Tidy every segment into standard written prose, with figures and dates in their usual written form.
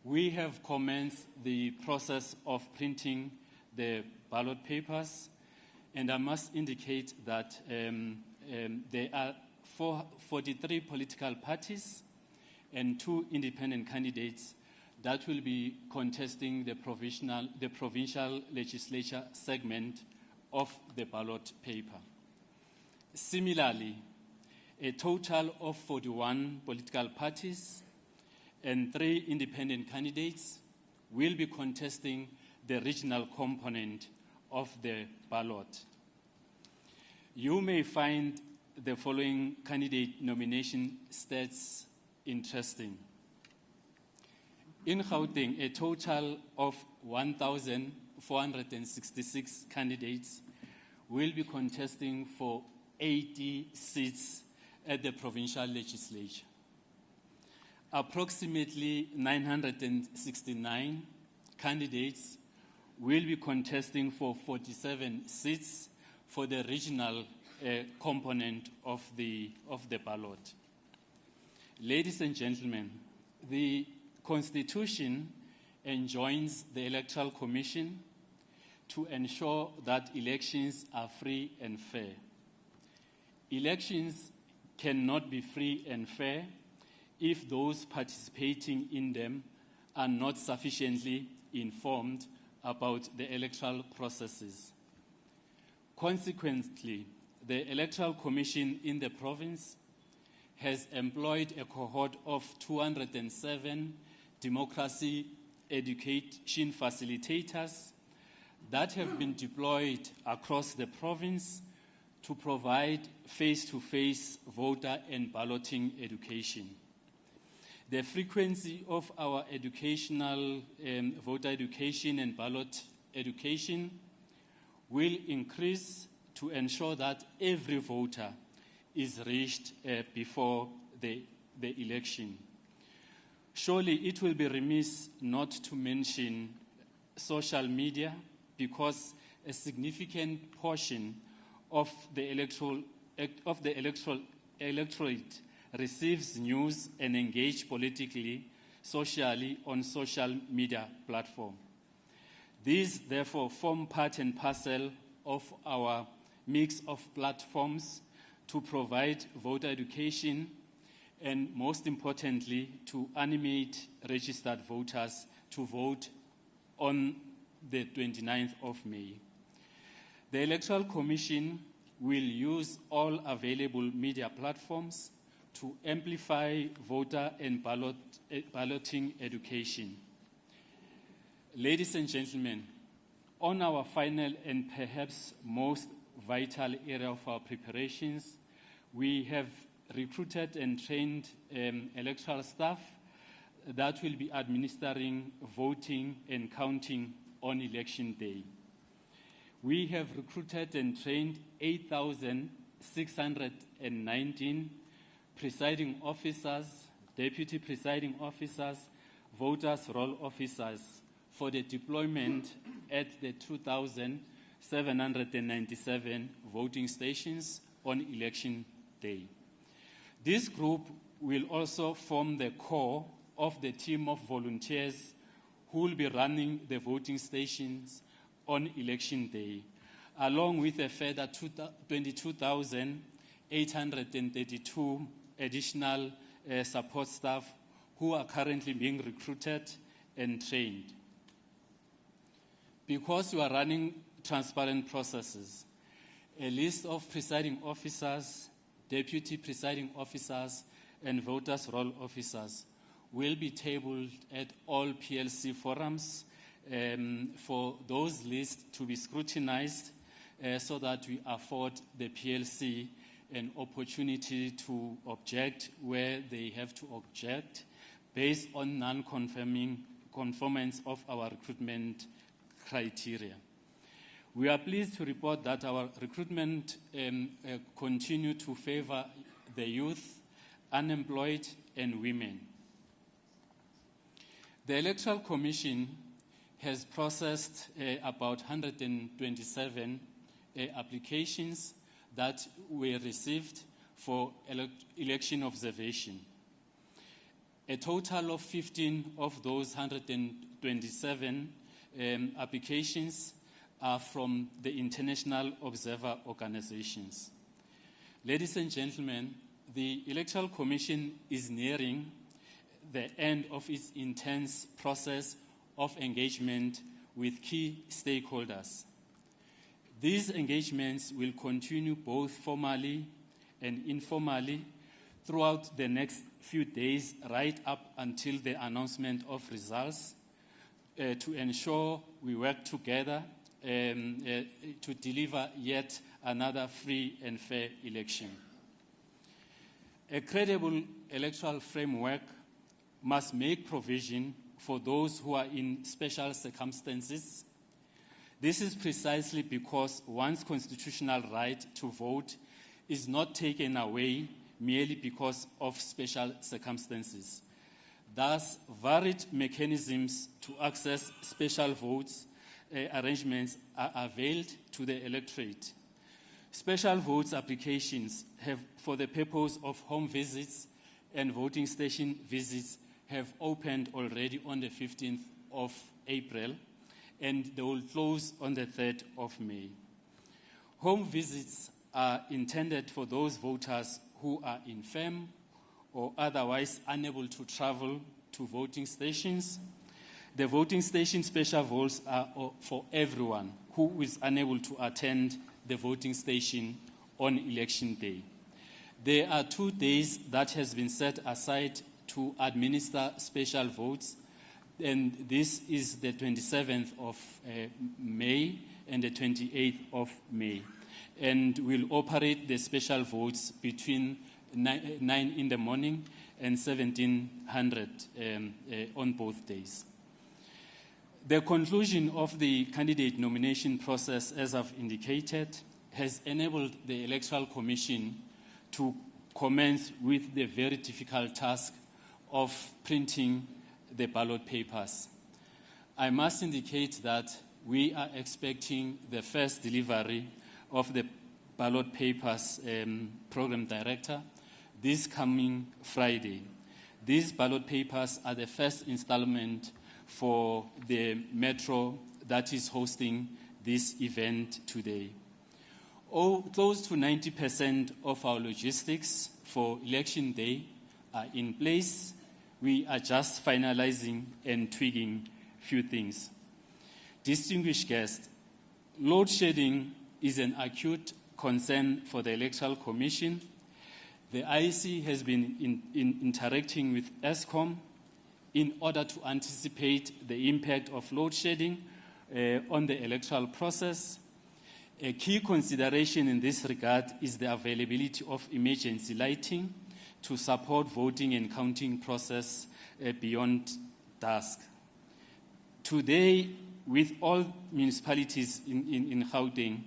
We have commenced the process of printing the ballot papers, and I must indicate that there are 43 political parties and 2 independent candidates that will be contesting the provincial legislature segment of the ballot paper. Similarly, a total of 41 political parties and 3 independent candidates will be contesting the regional component of the ballot. You may find the following candidate nomination stats interesting. In Gauteng, a total of 1,466 candidates will be contesting for 80 seats at the provincial legislature. Approximately 969 candidates will be contesting for 47 seats for the regional component of the ballot. Ladies and gentlemen, the Constitution enjoins the Electoral Commission to ensure that elections are free and fair. Elections cannot be free and fair if those participating in them are not sufficiently informed about the electoral processes. Consequently, the Electoral Commission in the province has employed a cohort of 207 democracy education facilitators that have been deployed across the province to provide face-to-face voter and balloting education. The frequency of our educational voter education and ballot education will increase to ensure that every voter is reached before the election. Surely it will be remiss not to mention social media, because a significant portion of the electorate receives news and engage politically, socially on social media platform. These therefore form part and parcel of our mix of platforms to provide voter education and, most importantly, to animate registered voters to vote on the 29th of May. The Electoral Commission will use all available media platforms to amplify voter and balloting education. Ladies and gentlemen, on our final and perhaps most vital area of our preparations, we have recruited and trained electoral staff that will be administering voting and counting on election day. We have recruited and trained 8,619 presiding officers, deputy presiding officers, voters' roll officers for the deployment at the 2,797 voting stations on election day. This group will also form the core of the team of volunteers who will be running the voting stations on election day, along with a further 22,832 additional support staff who are currently being recruited and trained. Because we are running transparent processes, a list of presiding officers, deputy presiding officers, and voters' roll officers will be tabled at all PLC forums for those lists to be scrutinized so that we afford the PLC an opportunity to object where they have to object based on non-conformance of our recruitment criteria. We are pleased to report that our recruitment continue to favor the youth, unemployed, and women. The Electoral Commission has processed about 127 applications that were received for election observation. A total of 15 of those 127 applications are from the international observer organizations. Ladies and gentlemen, the Electoral Commission is nearing the end of its intense process of engagement with key stakeholders. These engagements will continue both formally and informally throughout the next few days, right up until the announcement of results, to ensure we work together to deliver yet another free and fair election. A credible electoral framework must make provision for those who are in special circumstances. This is precisely because one's constitutional right to vote is not taken away merely because of special circumstances. Thus, varied mechanisms to access special votes arrangements are availed to the electorate. Special votes applications have, for the purpose of home visits and voting station visits, have opened already on the 15th of April, and they will close on the 3rd of May. Home visits are intended for those voters who are infirm or otherwise unable to travel to voting stations. The voting station special votes are for everyone who is unable to attend the voting station on election day. There are 2 days that has been set aside to administer special votes, and this is the 27th of May and the 28th of May. And we'll operate the special votes between 9 in the morning and 1700 on both days. The conclusion of the candidate nomination process, as I've indicated, has enabled the Electoral Commission to commence with the very difficult task of printing the ballot papers. I must indicate that we are expecting the first delivery of the ballot papers program director this coming Friday. These ballot papers are the first installment for the metro that is hosting this event today. Close to 90% of our logistics for election day are in place. We are just finalizing and tweaking few things. Distinguished guests, load shedding is an acute concern for the Electoral Commission. The IEC has been interacting with ESCOM in order to anticipate the impact of load shedding on the electoral process. A key consideration in this regard is the availability of emergency lighting to support voting and counting process beyond dusk. Today, with all municipalities in Gauteng,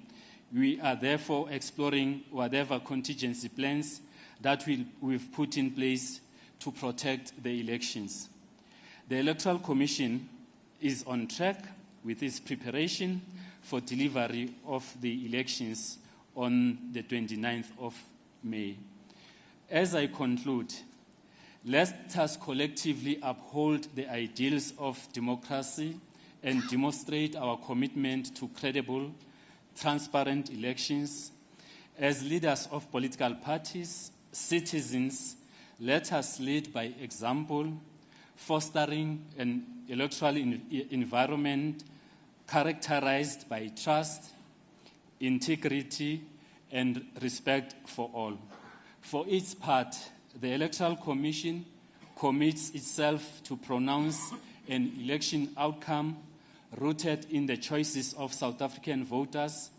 we are therefore exploring whatever contingency plans that we've put in place to protect the elections. The Electoral Commission is on track with its preparation for delivery of the elections on the 29th of May. As I conclude, let us collectively uphold the ideals of democracy and demonstrate our commitment to credible, transparent elections. As leaders of political parties, citizens, let us lead by example, fostering an electoral environment characterized by trust, integrity, and respect for all. For its part, the Electoral Commission commits itself to pronounce an election outcome rooted in the choices of South African voters.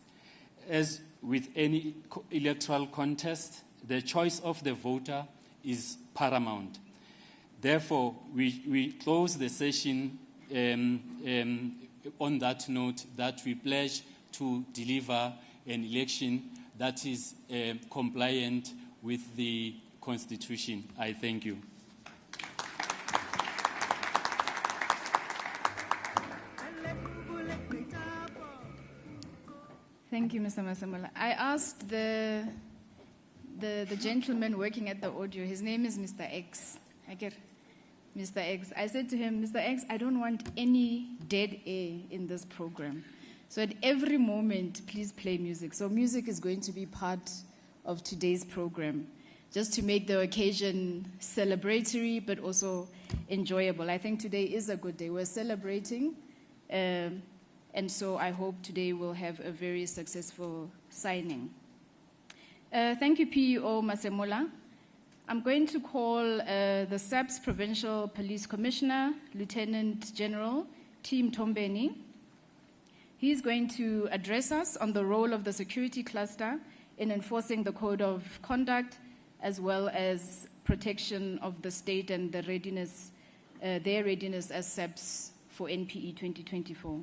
As with any electoral contest, the choice of the voter is paramount. Therefore, we close the session on that note that we pledge to deliver an election that is compliant with the Constitution. I thank you. Thank you, Mr. Masemola. I asked the gentleman working at the audio, his name is Mr. X. Mr. X. I said to him, Mr. X, I don't want any dead air in this program. So at every moment, please play music. So music is going to be part of today's program, just to make the occasion celebratory but also enjoyable. I think today is a good day. We're celebrating, and so I hope today we'll have a very successful signing. Thank you, PEO Masemola. I'm going to call the SABC Provincial Police Commissioner, Lieutenant General Tim Tombeni. He's going to address us on the role of the security cluster in enforcing the Code of Conduct, as well as protection of the state and the readiness, their readiness as SABC for NPE 2024.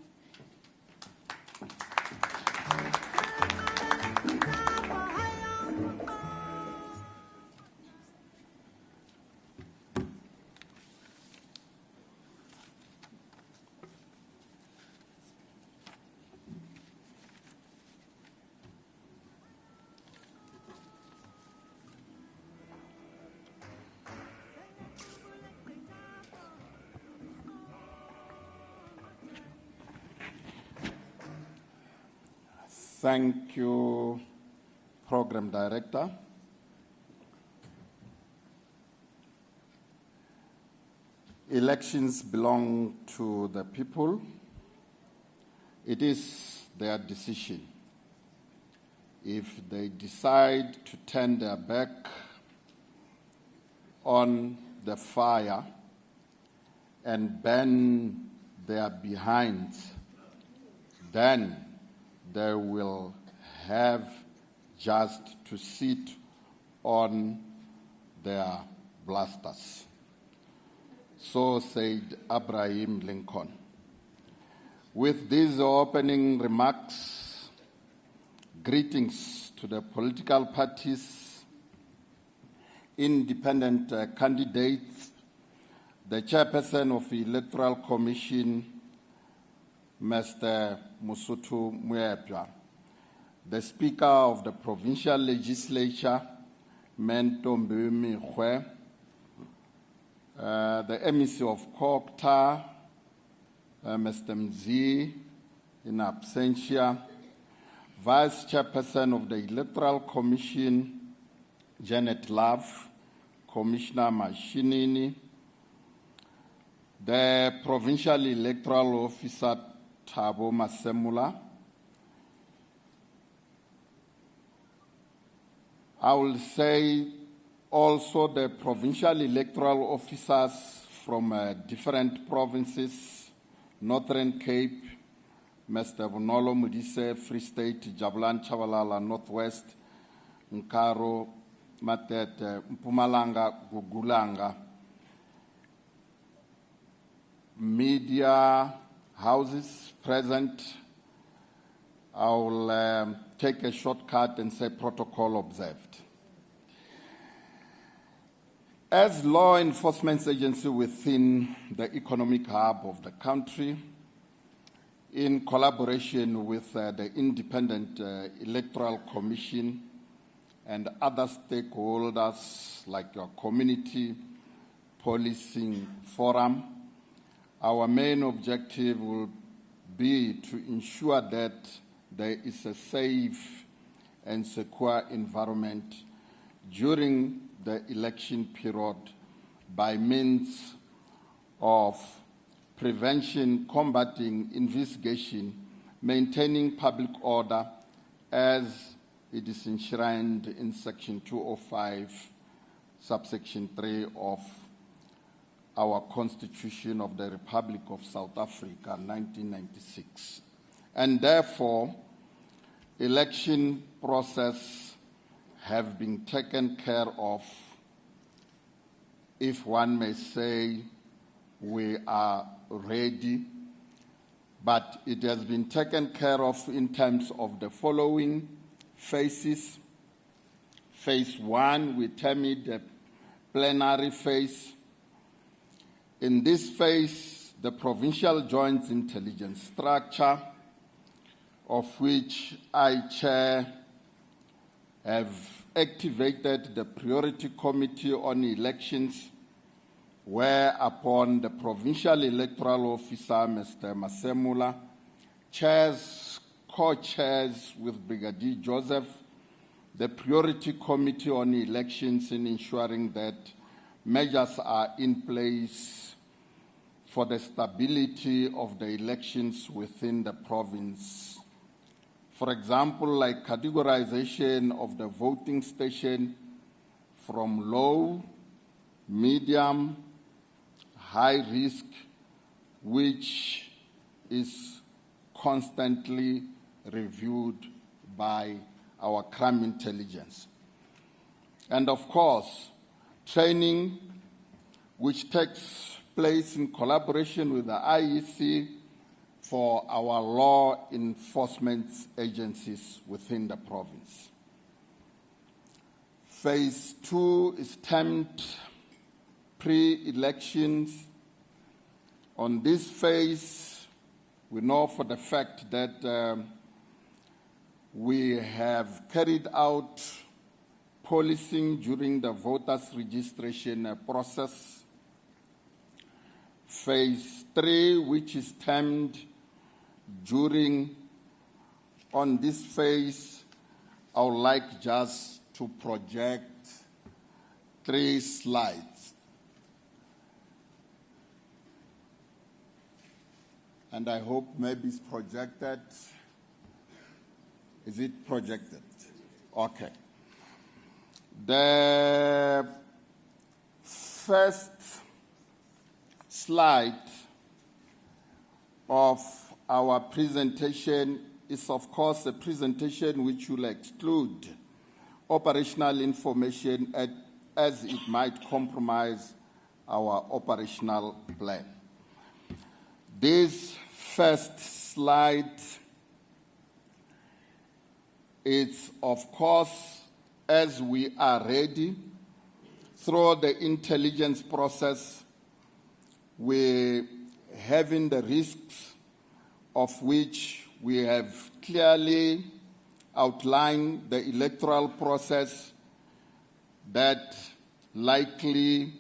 Thank you, Program Director. Elections belong to the people. It is their decision. If they decide to turn their back on the fire and bend their behinds, then they will have just to sit on their blasters. So said Abraham Lincoln. With these opening remarks, greetings to the political parties, independent candidates, the chairperson of the Electoral Commission, Mr. Musutu Muepya, the Speaker of the Provincial Legislature, Mentombe Mihwe, the MEC of Kokta, Mr. Mzi, in absentia, Vice Chairperson of the Electoral Commission, Janet Love, Commissioner Mashinini, the Provincial Electoral Officer, Thabo Masemola. I will say also the provincial electoral officers from different provinces, Northern Cape, Mr. Bonolo Mudise, Free State, Jabulan Chabalala, Northwest, Nkaro, Matete, Mpumalanga, Gugulanga, media houses present. I will take a shortcut and say protocol observed. As law enforcement agency within the economic hub of the country, in collaboration with the Independent Electoral Commission and other stakeholders like your community policing forum, our main objective will be to ensure that there is a safe and secure environment during the election period by means of prevention, combating, investigation, maintaining public order as it is enshrined in Section 205, subsection 3 of our Constitution of the Republic of South Africa, 1996. And therefore, election process have been taken care of, if one may say, we are ready, but it has been taken care of in terms of the following phases. Phase 1, we term it the plenary phase. In this phase, the Provincial Joint Intelligence Structure, of which I chair, have activated the Priority Committee on Elections whereupon the provincial electoral officer, Mr. Masemula, co-chairs with Brigadier Joseph the priority committee on elections in ensuring that measures are in place for the stability of the elections within the province. For example, like categorization of the voting station from low, medium, high risk, which is constantly reviewed by our crime intelligence. And of course, training, which takes place in collaboration with the IEC for our law enforcement agencies within the province. Phase 2 is termed pre-elections. On this phase, we know for the fact that we have carried out policing during the voters' registration process. Phase 3, which is termed on this phase, I would like just to project 3 slides. And I hope maybe it's projected. Is it projected? Okay. The first slide of our presentation is, of course, a presentation which will exclude operational information as it might compromise our operational plan. This first slide is, of course, as we are ready, through the intelligence process, we're having the risks of which we have clearly outlined the electoral process, that likely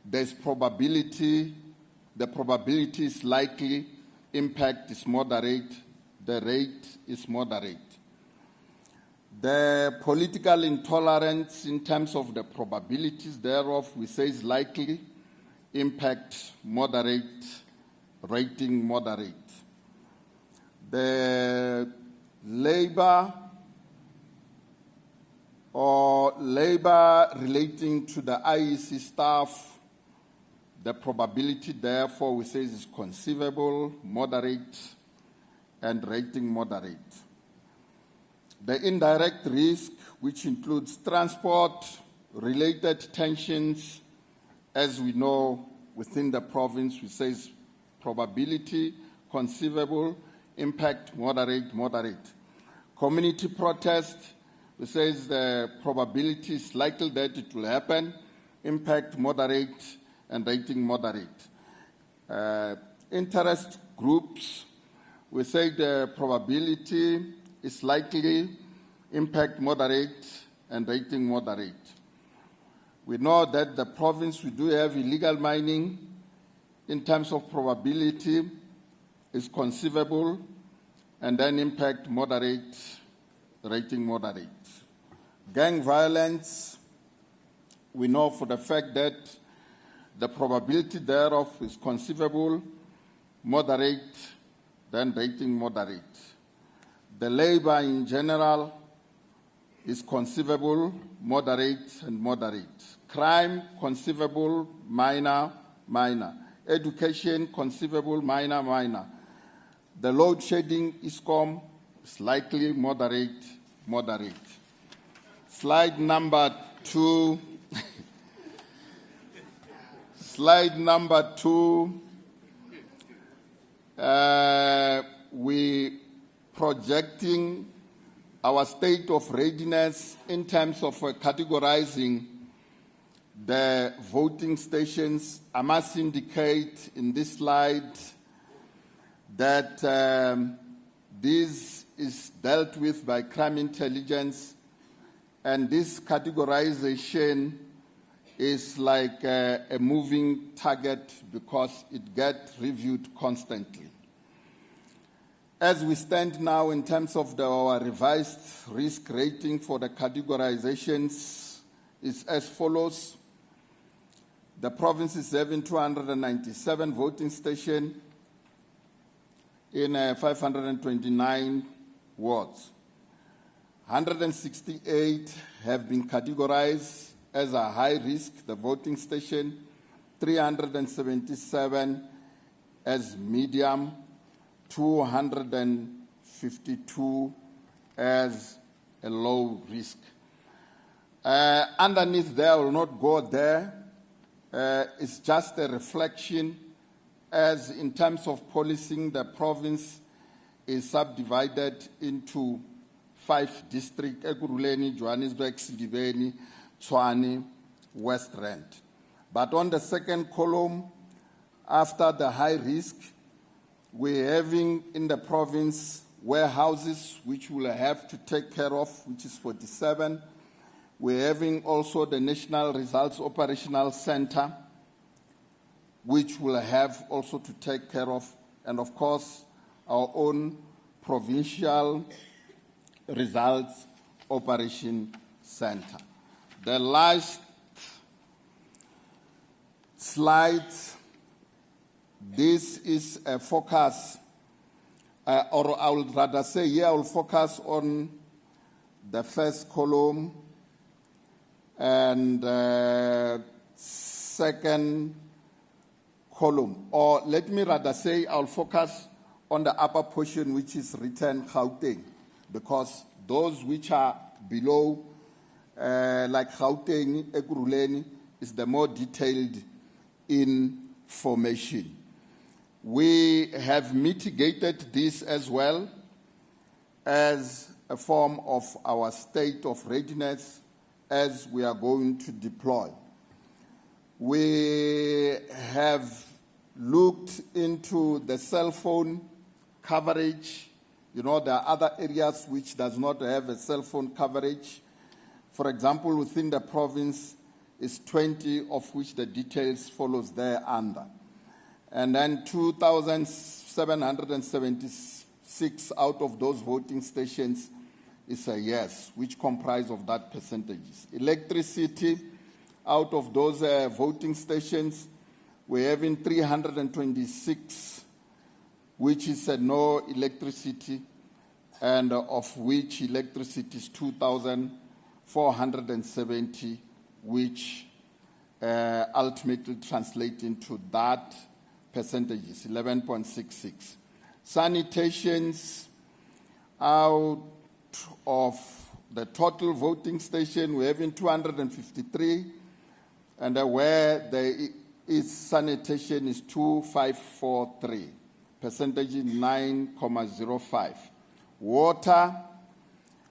there's probability, the probability is likely, impact is moderate, the rate is moderate. The political intolerance in terms of the probabilities thereof, we say is likely, impact moderate, rating moderate. The labor relating to the IEC staff, the probability therefore we say is conceivable, moderate, and rating moderate. The indirect risk, which includes transport-related tensions, as we know within the province, we say is probability conceivable, impact moderate, moderate. Community protest, we say the probability is likely that it will happen, impact moderate, and rating moderate. Interest groups, we say the probability is likely, impact moderate, and rating moderate. We know that the province, we do have illegal mining. In terms of probability, is conceivable, and then impact moderate, rating moderate. Gang violence, we know for the fact that the probability thereof is conceivable, moderate, then rating moderate. The labor in general is conceivable, moderate, and moderate. Crime, conceivable, minor, minor. Education, conceivable, minor, minor. The load shedding ISCOM is likely, moderate, moderate. Slide number 2. Slide number 2. We projecting our state of readiness in terms of categorizing the voting stations. I must indicate in this slide that this is dealt with by crime intelligence, and this categorization is like a moving target because it gets reviewed constantly. As we stand now in terms of our revised risk rating for the categorizations is as follows. The province is having 297 voting stations in 529 wards. 168 have been categorized as a high risk, the voting station, 377 as medium, 252 as a low risk. Underneath there, I will not go there. It's just a reflection as in terms of policing, the province is subdivided into 5 districts: Ekurhuleni, Johannesburg, Sidibeni, Tshwane, West Rand. But on the second column, after the high risk, we're having in the province warehouses which we'll have to take care of, which is 47. We're having also the National Results Operational Center, which we'll have also to take care of, and of course, our own provincial Results Operation Center. The last slide, this is a focus, or I would rather say here I will focus on the first column and second column. Or let me rather say I'll focus on the upper portion which is written Gauteng, because those which are below, like Gauteng, Ekurhuleni, is the more detailed information. We have mitigated this as well as a form of our state of readiness as we are going to deploy. We have looked into the cell phone coverage. You know, there are other areas which does not have a cell phone coverage. For example, within the province is 20, of which the details follows there under. And then 2,776 out of those voting stations is a yes, which comprise of that percentages. Electricity, out of those voting stations, we're having 326, which is a no electricity, and of which electricity is 2,470, which ultimately translate into that percentages, 11.66. Sanitations, out of the total voting station, we're having 253, and where there is sanitation is 2,543, percentage 9.05. Water,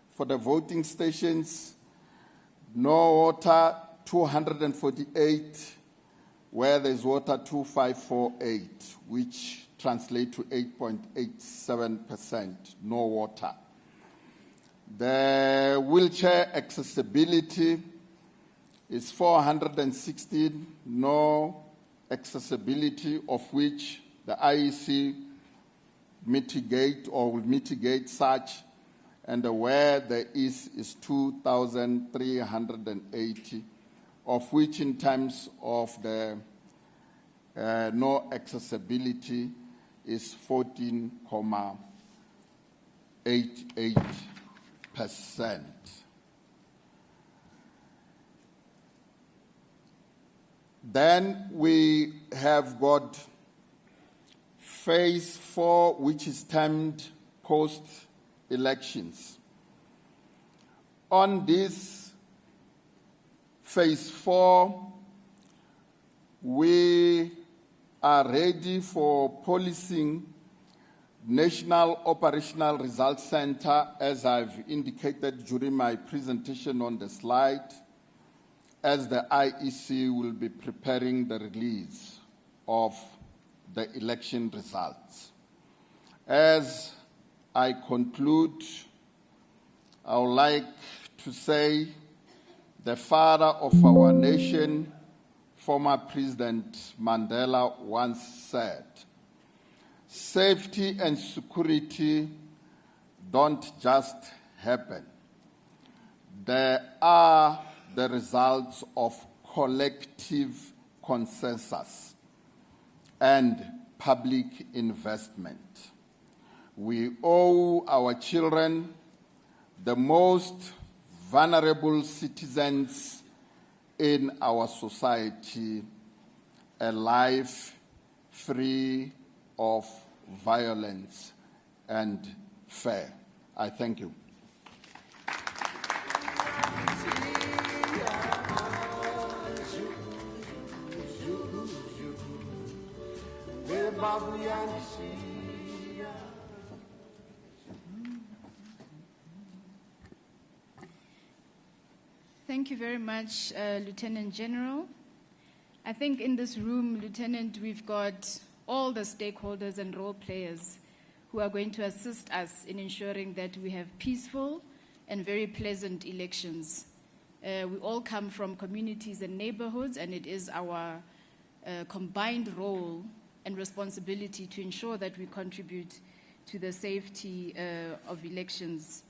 for the voting stations, no water, 248, where there's water, 2,548, which translates to 8.87%, no water. The wheelchair accessibility is 416, no accessibility, of which the IEC will mitigate such, and where there is 2,380, of which in terms of the no accessibility is 14.88%. Then we have got phase 4, which is termed post-elections. On this phase 4, we are ready for policing National Operational Results Center, as I've indicated during my presentation on the slide, as the IEC will be preparing the release of the election results. As I conclude, I would like to say the father of our nation former President Mandela once said, safety and security don't just happen. They are the results of collective consensus and public investment. We owe our children, the most vulnerable citizens in our society, a life free of violence and fair. I thank you. Thank you very much, Lieutenant General. I think in this room, Lieutenant, we've got all the stakeholders and role players who are going to assist us in ensuring that we have peaceful and very pleasant elections. We all come from communities and neighborhoods, and it is our combined role and responsibility to ensure that we contribute to the safety of elections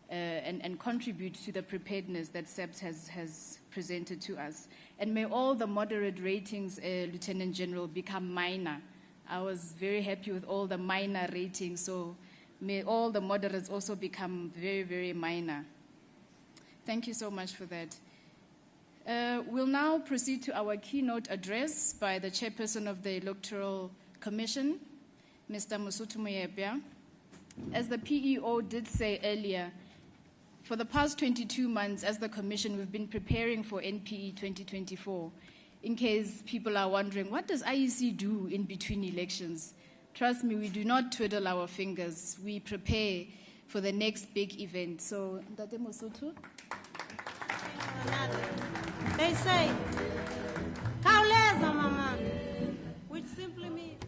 and contribute to the preparedness that SABC has presented to us. And may all the moderate ratings, Lieutenant General, become minor. I was very happy with all the minor ratings, so may all the moderates also become very, very minor. Thank you so much for that. We'll now proceed to our keynote address by the chairperson of the Electoral Commission, Mr. Mosotho Moyebia. As the PEO did say earlier, for the past 22 months as the Commission, we've been preparing for NPE 2024. In case people are wondering, what does IEC do in between elections? Trust me, we do not twiddle our fingers. We prepare for the next big event. So, Ndate Mosotho. They say, "Kauleza, mama," which simply means.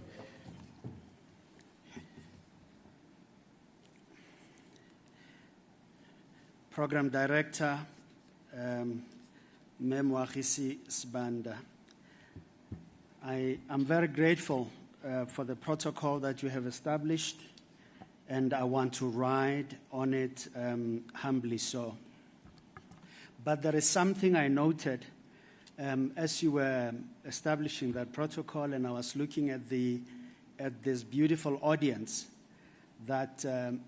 Program Director, Memwahisi Sbanda. I am very grateful for the protocol that you have established, and I want to ride on it humbly so. But there is something I noted as you were establishing that protocol, and I was looking at this beautiful audience, that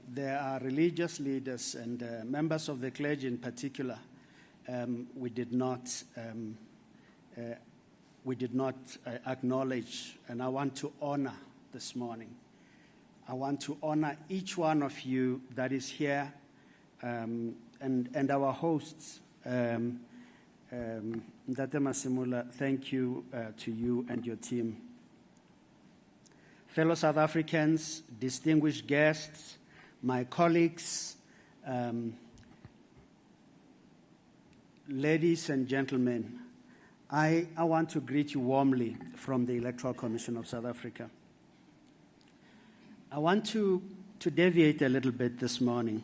there are religious leaders and members of the clergy in particular. We did not acknowledge, and I want to honor this morning. I want to honor each one of you that is here, and our hosts. Ndate Masimula, thank you to you and your team. Fellow South Africans, distinguished guests, my colleagues, ladies and gentlemen, I want to greet you warmly from the Electoral Commission of South Africa. I want to deviate a little bit this morning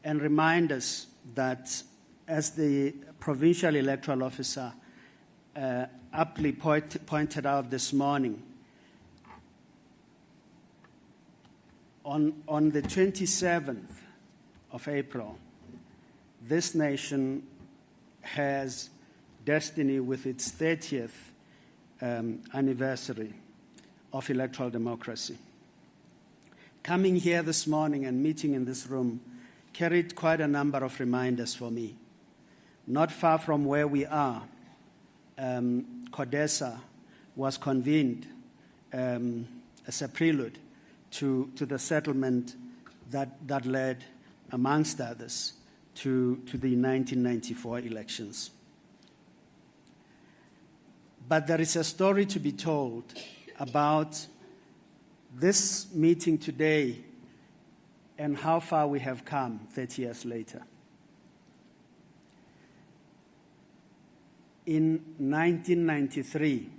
and remind us that, as the provincial electoral officer aptly pointed out this morning, on the 27th of April, this nation has destiny with its 30th anniversary of electoral democracy. Coming here this morning and meeting in this room carried quite a number of reminders for me. Not far from where we are, CODESA was convened as a prelude to the settlement that led, amongst others, to the 1994 elections. But there is a story to be told about this meeting today and how far we have come 30 years later. In 1993,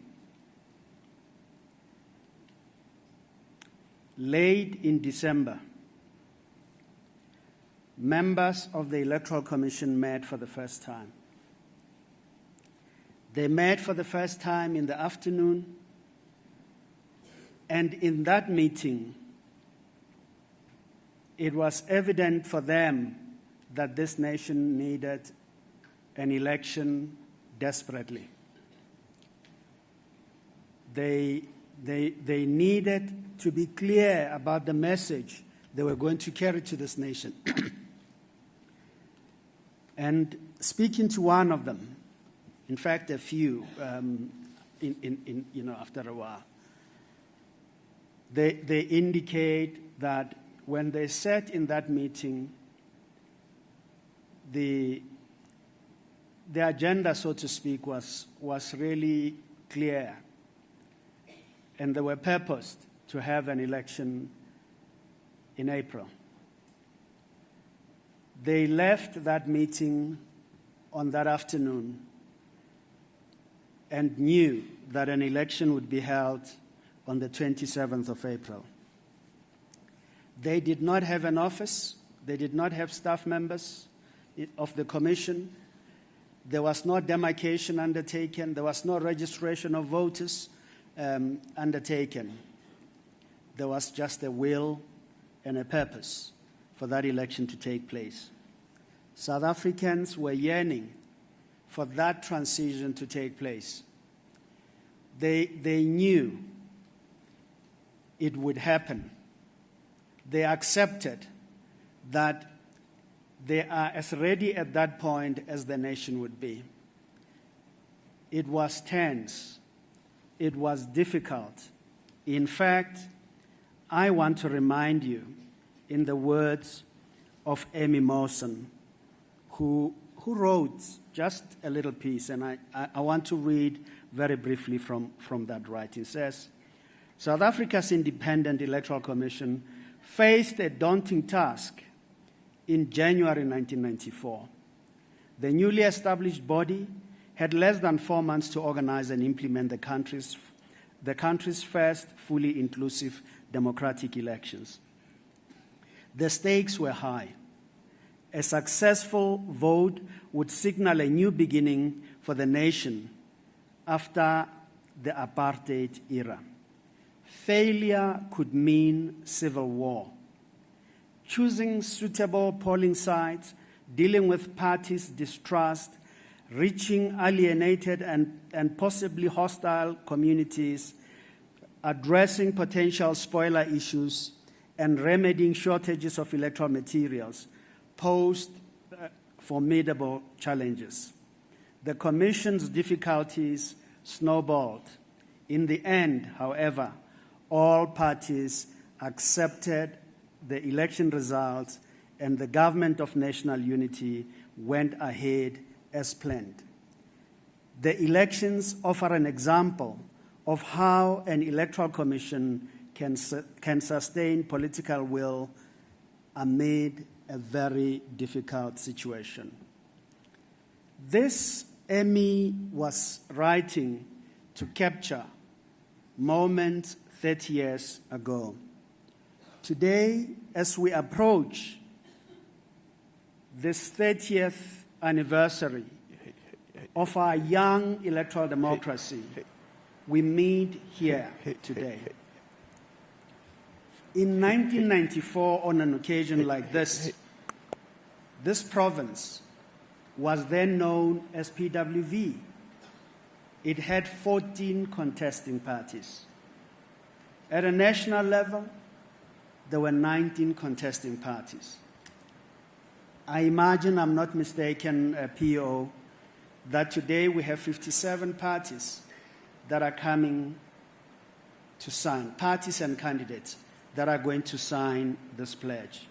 late in December, members of the Electoral Commission met for the first time. They met for the first time in the afternoon, and in that meeting, it was evident for them that this nation needed an election desperately. They needed to be clear about the message they were going to carry to this nation. And speaking to one of them, in fact, a few, after a while, they indicate that when they sat in that meeting, the agenda, so to speak, was really clear, and they were purposed to have an election in April. They left that meeting on that afternoon and knew that an election would be held on the 27th of April. They did not have an office. They did not have staff members of the commission. There was no demarcation undertaken. There was no registration of voters undertaken. There was just a will and a purpose for that election to take place. South Africans were yearning for that transition to take place. They knew it would happen. They accepted that they are as ready at that point as the nation would be. It was tense. It was difficult. In fact, I want to remind you, in the words of Amy Mawson, who wrote just a little piece, and I want to read very briefly from that writing. It says, South Africa's Independent Electoral Commission faced a daunting task in January 1994. The newly established body had less than 4 months to organize and implement the country's first fully inclusive democratic elections. The stakes were high. A successful vote would signal a new beginning for the nation after the apartheid era. Failure could mean civil war. Choosing suitable polling sites, dealing with parties' distrust, reaching alienated and possibly hostile communities, addressing potential spoiler issues, and remedying shortages of electoral materials posed formidable challenges. The Commission's difficulties snowballed. In the end, however, all parties accepted the election results, and the Government of National Unity went ahead as planned. The elections offer an example of how an electoral commission can sustain political will amid a very difficult situation. This Emmy was writing to capture moments 30 years ago. Today, as we approach this 30th anniversary of our young electoral democracy, we meet here today. In 1994, on an occasion like this province was then known as PWV. It had 14 contesting parties. At a national level, there were 19 contesting parties. I imagine, I'm not mistaken, PO, that today we have 57 parties that are coming to sign, parties and candidates that are going to sign this pledge.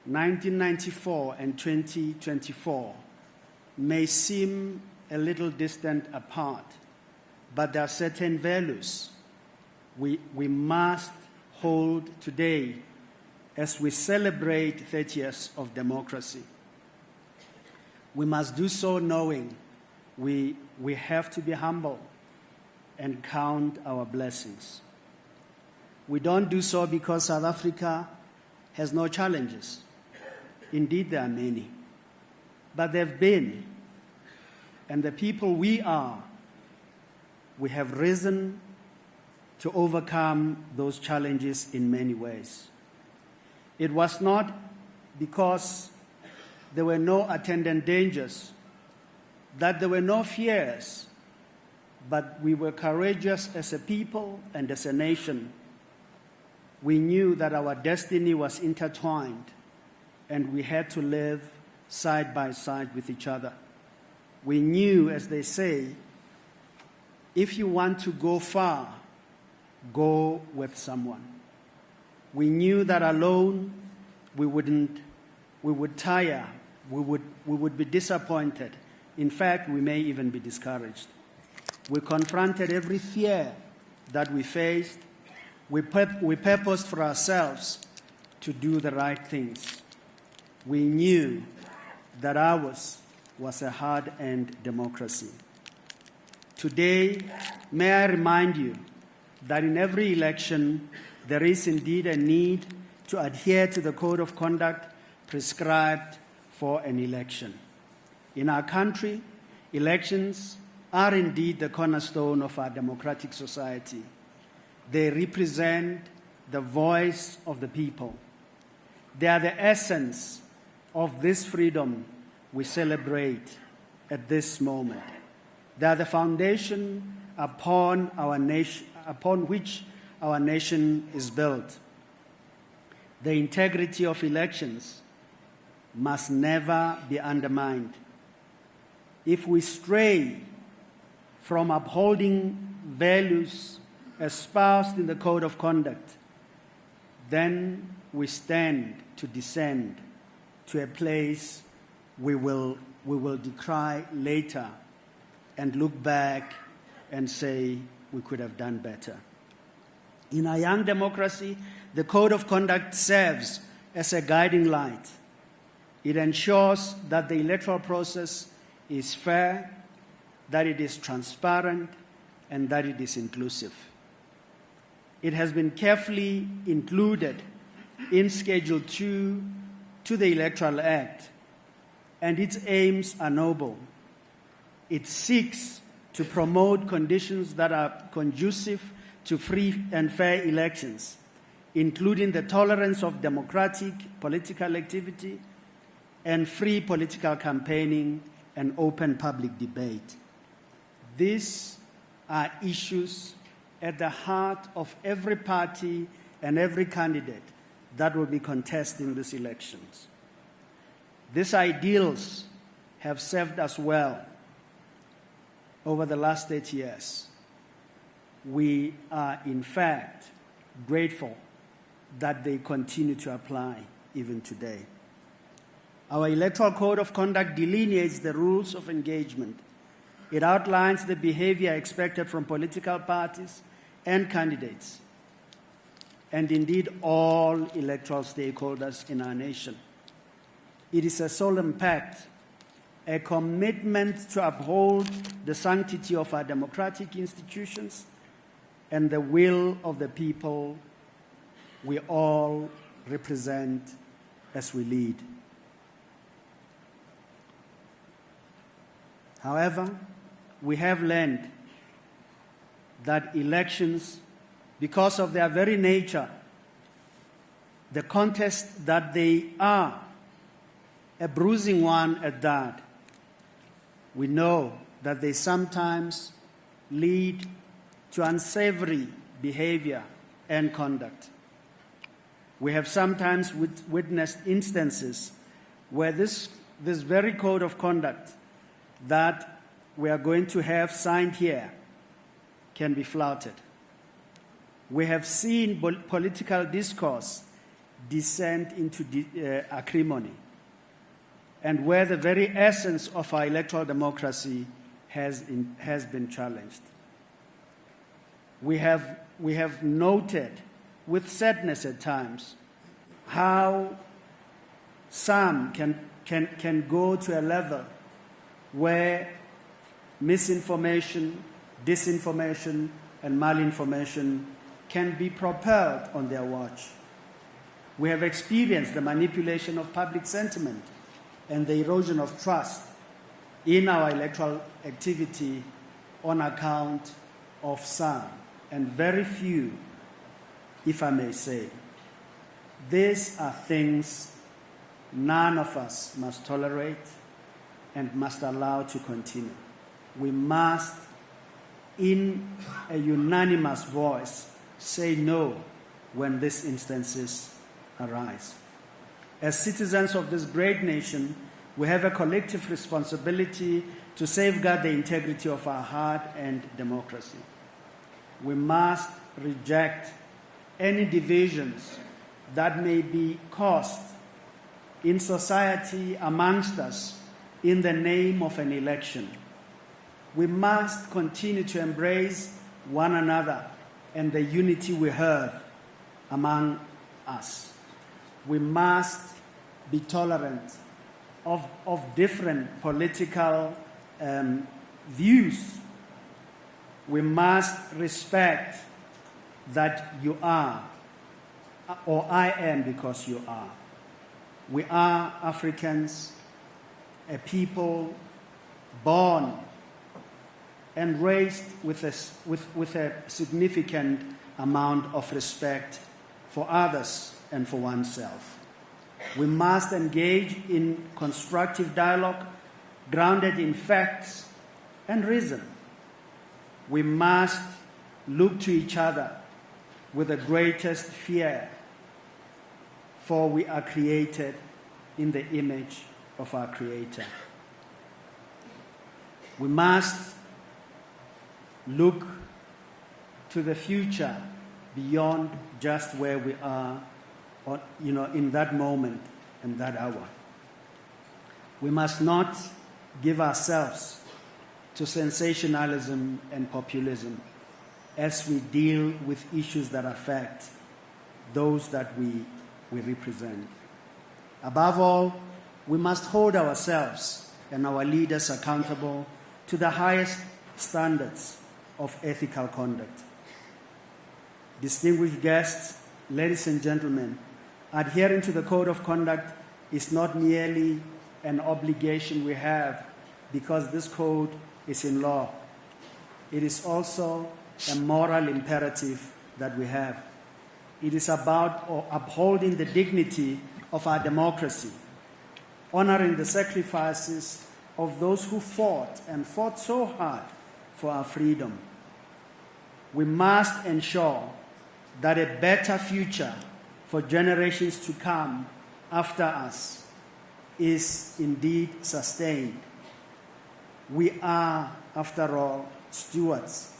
1994 and 2024 may seem a little distant apart, but there are certain values we must hold today as we celebrate 30 years of democracy. We must do so knowing we have to be humble and count our blessings. We don't do so because South Africa has no challenges. Indeed, there are many. But there have been and the people we are, we have risen to overcome those challenges in many ways. It was not because there were no attendant dangers, that there were no fears, but we were courageous as a people and as a nation. We knew that our destiny was intertwined, and we had to live side by side with each other. We knew, as they say, if you want to go far, go with someone. We knew that alone we would tire, we would be disappointed. In fact, we may even be discouraged. We confronted every fear that we faced. We purposed for ourselves to do the right things. We knew that ours was a hard-earned democracy. Today, may I remind you that in every election, there is indeed a need to adhere to the code of conduct prescribed for an election. In our country, elections are indeed the cornerstone of our democratic society. They represent the voice of the people. They are the essence of this freedom we celebrate at this moment. They are the foundation upon which our nation is built. The integrity of elections must never be undermined. If we stray from upholding values espoused in the Code of Conduct, then we stand to descend to a place we will decry later and look back and say we could have done better. In our young democracy, the Code of Conduct serves as a guiding light. It ensures that the electoral process is fair, that it is transparent, and that it is inclusive. It has been carefully included in Schedule 2 to the Electoral Act, and its aims are noble. It seeks to promote conditions that are conducive to free and fair elections, including the tolerance of democratic political activity and free political campaigning and open public debate. These are issues at the heart of every party and every candidate that will be contesting these elections. These ideals have served us well over the last 8 years. We are, in fact, grateful that they continue to apply even today. Our Electoral Code of Conduct delineates the rules of engagement. It outlines the behavior expected from political parties and candidates, and indeed all electoral stakeholders in our nation. It is a solemn pact, a commitment to uphold the sanctity of our democratic institutions and the will of the people we all represent as we lead. However, we have learned that elections, because of their very nature, the contest that they are, a bruising one at that, we know that they sometimes lead to unsavory behavior and conduct. We have sometimes witnessed instances where this very code of conduct that we are going to have signed here can be flouted. We have seen political discourse descend into acrimony, and where the very essence of our electoral democracy has been challenged. We have noted with sadness at times how some can go to a level where misinformation, disinformation, and malinformation can be propelled on their watch. We have experienced the manipulation of public sentiment and the erosion of trust in our electoral activity on account of some, and very few, if I may say. These are things none of us must tolerate and must allow to continue. We must, in a unanimous voice, say no when these instances arise. As citizens of this great nation, we have a collective responsibility to safeguard the integrity of our hard-earned democracy. We must reject any divisions that may be caused in society amongst us in the name of an election. We must continue to embrace one another and the unity we have among us. We must be tolerant of different political views. We must respect that you are, or I am because you are. We are Africans, a people born and raised with a significant amount of respect for others and for oneself. We must engage in constructive dialogue grounded in facts and reason. We must look to each other with the greatest fear, for we are created in the image of our Creator. We must look to the future beyond just where we are, or, in that moment and that hour. We must not give ourselves to sensationalism and populism as we deal with issues that affect those that we represent. Above all, we must hold ourselves and our leaders accountable to the highest standards of ethical conduct. Distinguished guests, ladies and gentlemen, adhering to the Code of Conduct is not merely an obligation we have because this code is in law. It is also a moral imperative that we have. It is about upholding the dignity of our democracy, honoring the sacrifices of those who fought so hard for our freedom. We must ensure that a better future for generations to come after us is indeed sustained. We are, after all, stewards.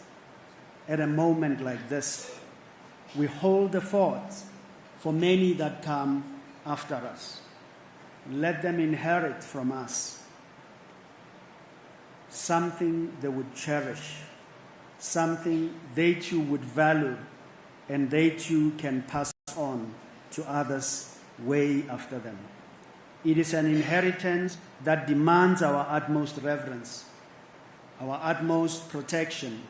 At a moment like this, we hold the fort for many that come after us. Let them inherit from us something they would cherish, something they too would value, and they too can pass on to others way after them. It is an inheritance that demands our utmost reverence, our utmost protection,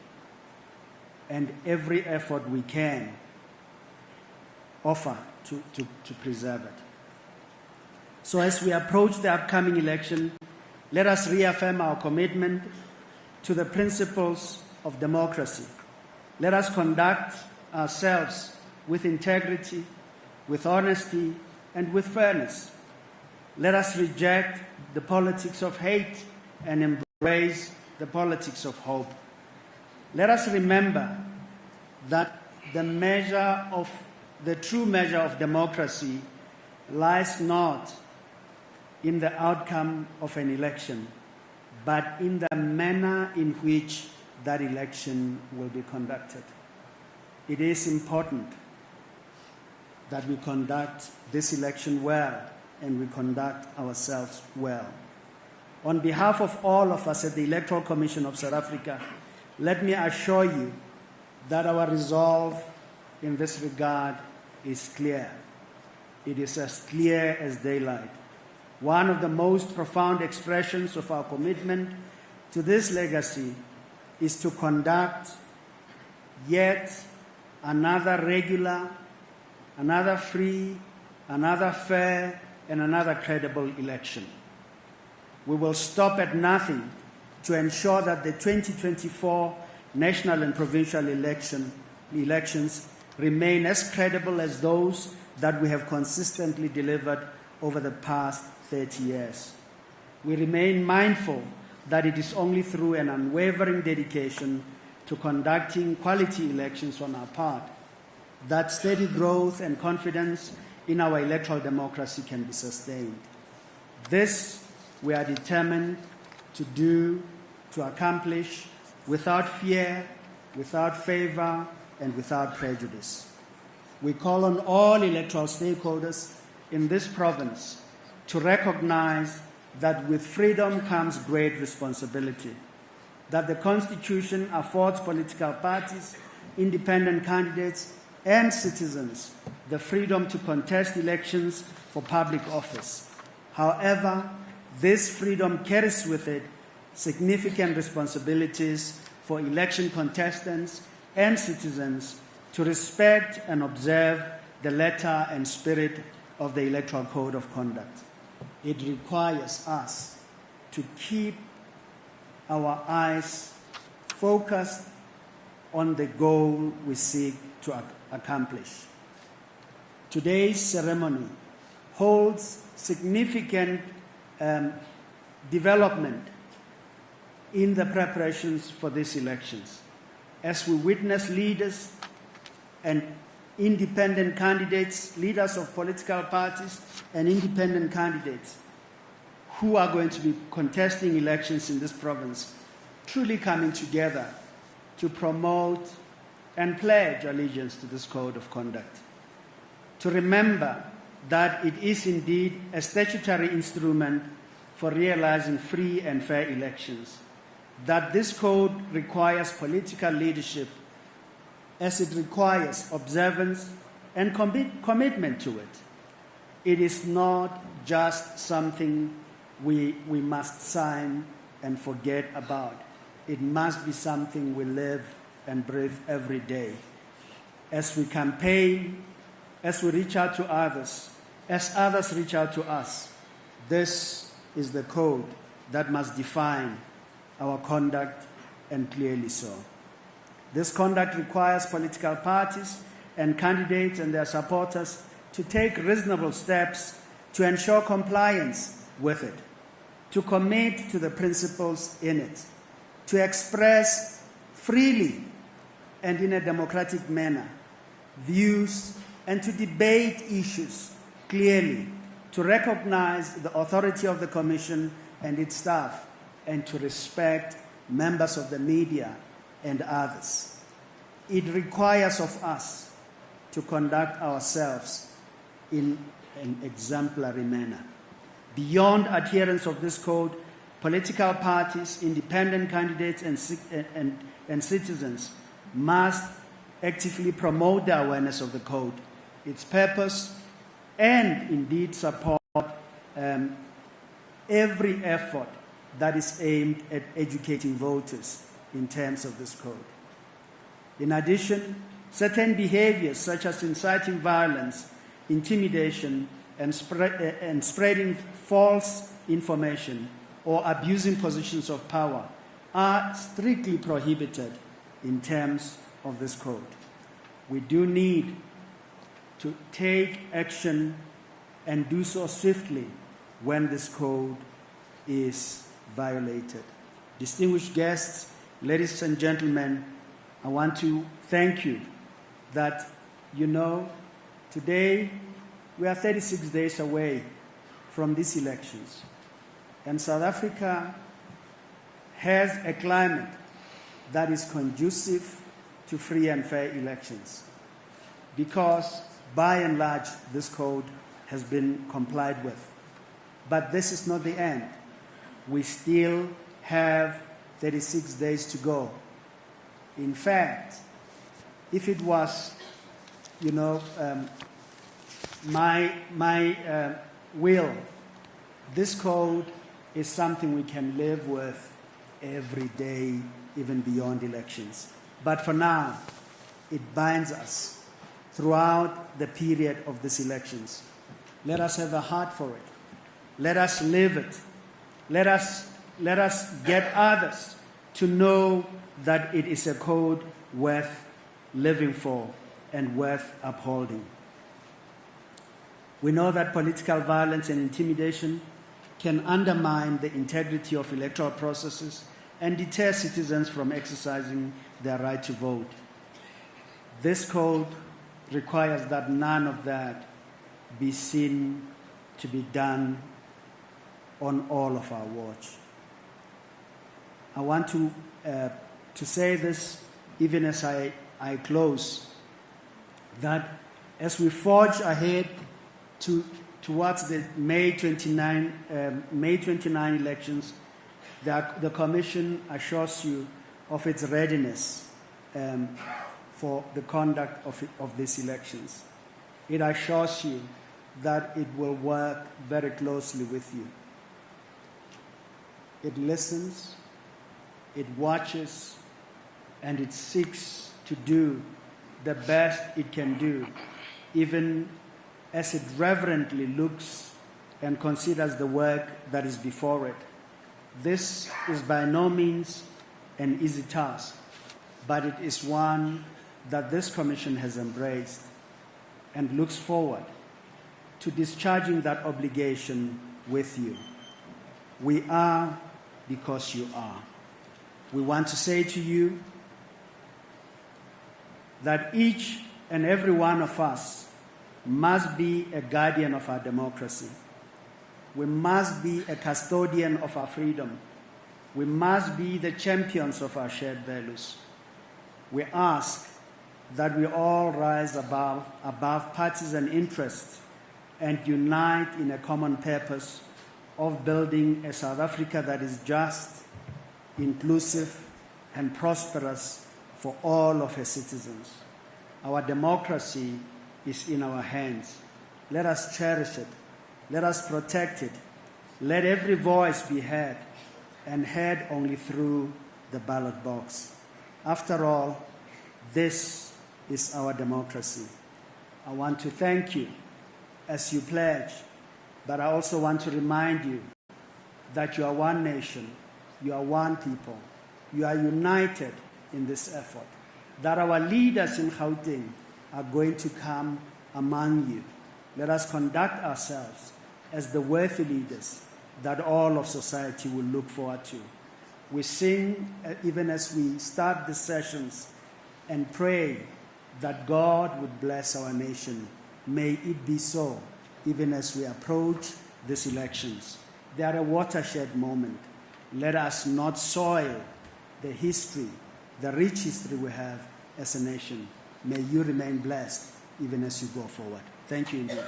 and every effort we can offer to preserve it. So as we approach the upcoming election, let us reaffirm our commitment to the principles of democracy. Let us conduct ourselves with integrity, with honesty, and with fairness. Let us reject the politics of hate and embrace the politics of hope. Let us remember that the true measure of democracy lies not in the outcome of an election, but in the manner in which that election will be conducted. It is important that we conduct this election well and we conduct ourselves well. On behalf of all of us at the Electoral Commission of South Africa, let me assure you that our resolve in this regard is clear. It is as clear as daylight. One of the most profound expressions of our commitment to this legacy is to conduct yet another regular, another free, another fair, and another credible election. We will stop at nothing to ensure that the 2024 national and provincial elections remain as credible as those that we have consistently delivered over the past 30 years. We remain mindful that it is only through an unwavering dedication to conducting quality elections on our part that steady growth and confidence in our electoral democracy can be sustained. This we are determined to accomplish without fear, without favor, and without prejudice. We call on all electoral stakeholders in this province to recognize that with freedom comes great responsibility, that the Constitution affords political parties, independent candidates, and citizens the freedom to contest elections for public office. However, this freedom carries with it significant responsibilities for election contestants and citizens to respect and observe the letter and spirit of the Electoral Code of Conduct. It requires us to keep our eyes focused on the goal we seek to accomplish. Today's ceremony holds significant development in the preparations for these elections, as we witness leaders and independent candidates, leaders of political parties and independent candidates who are going to be contesting elections in this province, truly coming together to promote and pledge allegiance to this code of conduct. To remember that it is indeed a statutory instrument for realizing free and fair elections, that this code requires political leadership as it requires observance and commitment to it. It is not just something we must sign and forget about. It must be something we live and breathe every day. As we campaign, as we reach out to others, as others reach out to us, this is the code that must define our conduct, and clearly so. This conduct requires political parties and candidates and their supporters to take reasonable steps to ensure compliance with it, to commit to the principles in it, to express freely and in a democratic manner views and to debate issues clearly, to recognize the authority of the Commission and its staff, and to respect members of the media and others. It requires of us to conduct ourselves in an exemplary manner. Beyond adherence of this code, political parties, independent candidates, and citizens must actively promote the awareness of the code, its purpose, and indeed support every effort that is aimed at educating voters in terms of this code. In addition, certain behaviors such as inciting violence, intimidation, and spreading false information or abusing positions of power are strictly prohibited in terms of this code. We do need to take action and do so swiftly when this code is violated. Distinguished guests, ladies and gentlemen, I want to thank you that, today we are 36 days away from these elections. And South Africa has a climate that is conducive to free and fair elections because, by and large, this code has been complied with. But this is not the end. We still have 36 days to go. In fact, if it was, my will, this code is something we can live with every day, even beyond elections. But for now, it binds us throughout the period of these elections. Let us have a heart for it. Let us live it. Let us get others to know that it is a code worth living for and worth upholding. We know that political violence and intimidation can undermine the integrity of electoral processes and deter citizens from exercising their right to vote. This code requires that none of that be seen to be done on all of our watch. I want to say this even as I close, that as we forge ahead towards the May 29 elections, the Commission assures you of its readiness for the conduct of these elections. It assures you that it will work very closely with you. It listens, it watches, and it seeks to do the best it can do, even as it reverently looks and considers the work that is before it. This is by no means an easy task, but it is one that this Commission has embraced and looks forward to discharging that obligation with you. We are because you are. We want to say to you that each and every one of us must be a guardian of our democracy. We must be a custodian of our freedom. We must be the champions of our shared values. We ask that we all rise above partisan interests and unite in a common purpose of building a South Africa that is just, inclusive, and prosperous for all of her citizens. Our democracy is in our hands. Let us cherish it. Let us protect it. Let every voice be heard, and heard only through the ballot box. After all, this is our democracy. I want to thank you as you pledge, but I also want to remind you that you are one nation, you are one people, you are united in this effort, that our leaders in Gauteng are going to come among you. Let us conduct ourselves as the worthy leaders that all of society will look forward to. We sing, even as we start the sessions, and pray that God would bless our nation. May it be so, even as we approach these elections. They are a watershed moment. Let us not soil the history, the rich history we have as a nation. May you remain blessed, even as you go forward. Thank you indeed.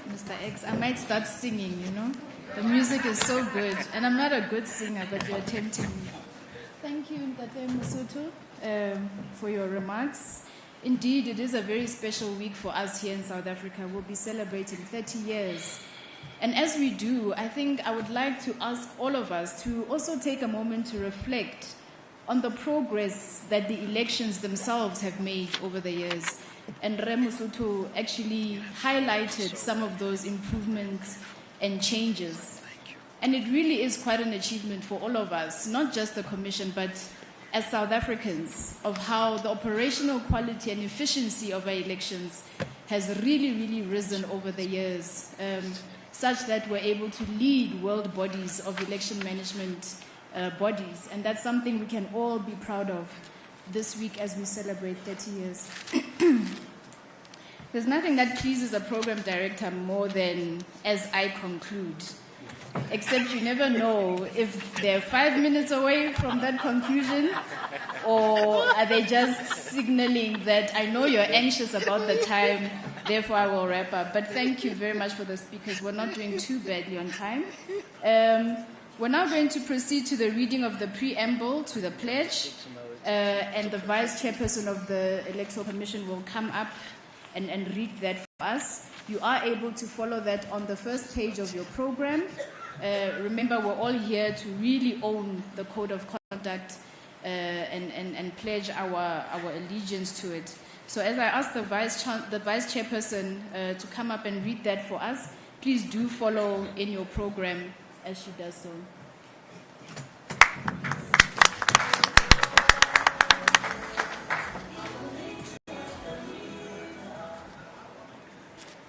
Mr. X, I might start singing, you know. The music is so good, and I'm not a good singer, but you're tempting me. Thank you, Ntate Mosotho, for your remarks. Indeed, it is a very special week for us here in South Africa. We'll be celebrating 30 years. And as we do, I think I would like to ask all of us to also take a moment to reflect on the progress that the elections themselves have made over the years. And Mosotho actually highlighted some of those improvements and changes. And it really is quite an achievement for all of us, not just the Commission, but as South Africans, of how the operational quality and efficiency of our elections has really, really risen over the years, such that we're able to lead world bodies of election management bodies. And that's something we can all be proud of this week as we celebrate 30 years. There's nothing that pleases a program director more than as I conclude, except you never know if they're 5 minutes away from that conclusion, or are they just signaling that I know you're anxious about the time, therefore I will wrap up. But thank you very much for the speakers. We're not doing too badly on time. We're now going to proceed to the reading of the preamble to the pledge, and the Vice Chairperson of the Electoral Commission will come up and read that for us. You are able to follow that on the first page of your program. Remember, we're all here to really own the Code of Conduct and pledge our allegiance to it. So as I ask the vice chairperson to come up and read that for us, please do follow in your program as she does so.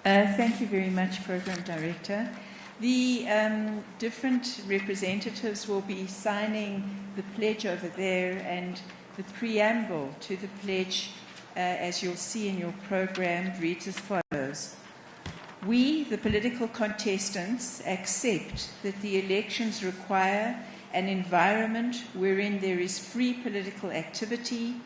Thank you very much, Program Director. The different representatives will be signing the pledge over there and the preamble to the pledge, as you'll see in your program, reads as follows. We, the political contestants, accept that the elections require an environment wherein there is free political activity,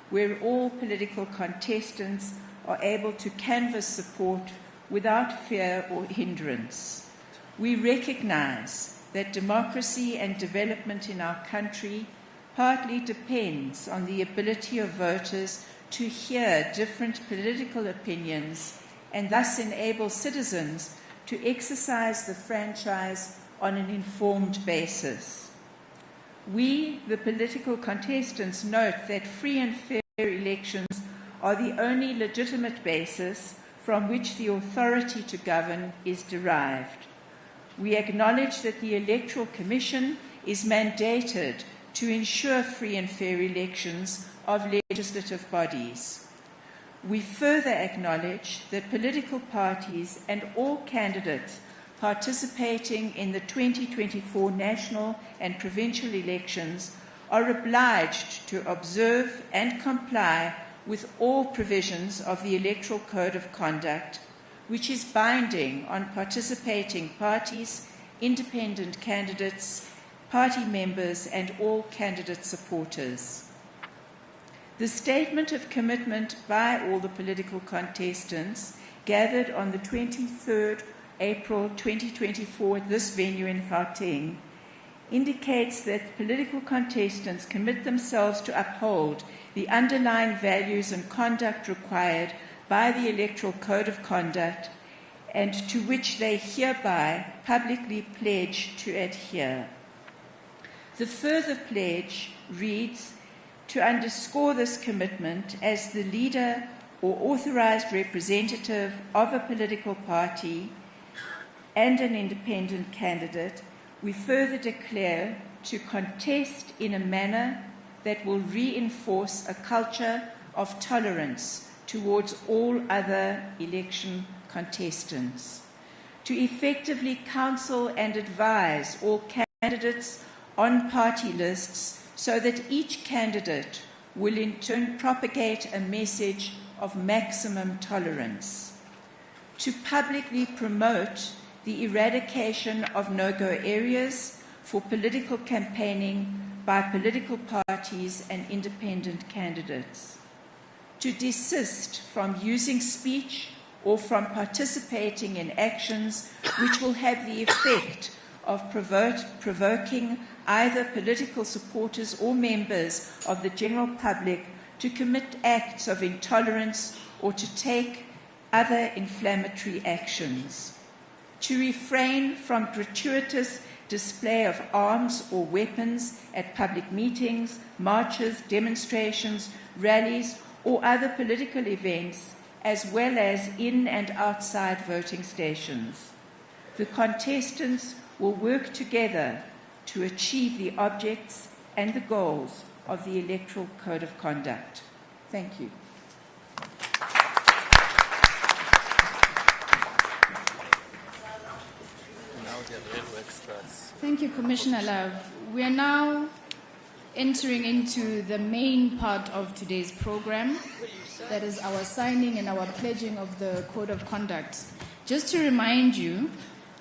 where all political contestants are able to canvass support without fear or hindrance. We recognize that democracy and development in our country partly depends on the ability of voters to hear different political opinions and thus enable citizens to exercise the franchise on an informed basis. We, the political contestants, note that free and fair elections are the only legitimate basis from which the authority to govern is derived. We acknowledge that the Electoral Commission is mandated to ensure free and fair elections of legislative bodies. We further acknowledge that political parties and all candidates participating in the 2024 national and provincial elections are obliged to observe and comply with all provisions of the Electoral Code of Conduct, which is binding on participating parties, independent candidates, party members, and all candidate supporters. The statement of commitment by all the political contestants gathered on the 23rd April 2024 at this venue in Gauteng indicates that political contestants commit themselves to uphold the underlying values and conduct required by the Electoral Code of Conduct and to which they hereby publicly pledge to adhere. The further pledge reads, to underscore this commitment as the leader or authorized representative of a political party and an independent candidate, we further declare to contest in a manner that will reinforce a culture of tolerance towards all other election contestants, to effectively counsel and advise all candidates on party lists so that each candidate will in turn propagate a message of maximum tolerance, to publicly promote the eradication of no-go areas for political campaigning by political parties and independent candidates, to desist from using speech or from participating in actions which will have the effect of provoking either political supporters or members of the general public to commit acts of intolerance or to take other inflammatory actions, to refrain from gratuitous display of arms or weapons at public meetings, marches, demonstrations, rallies, or other political events, as well as in and outside voting stations. The contestants will work together to achieve the objects and the goals of the Electoral Code of Conduct. Thank you. Thank you, Commissioner Love. We are now entering into the main part of today's program, that is our signing and our pledging of the Code of Conduct. Just to remind you,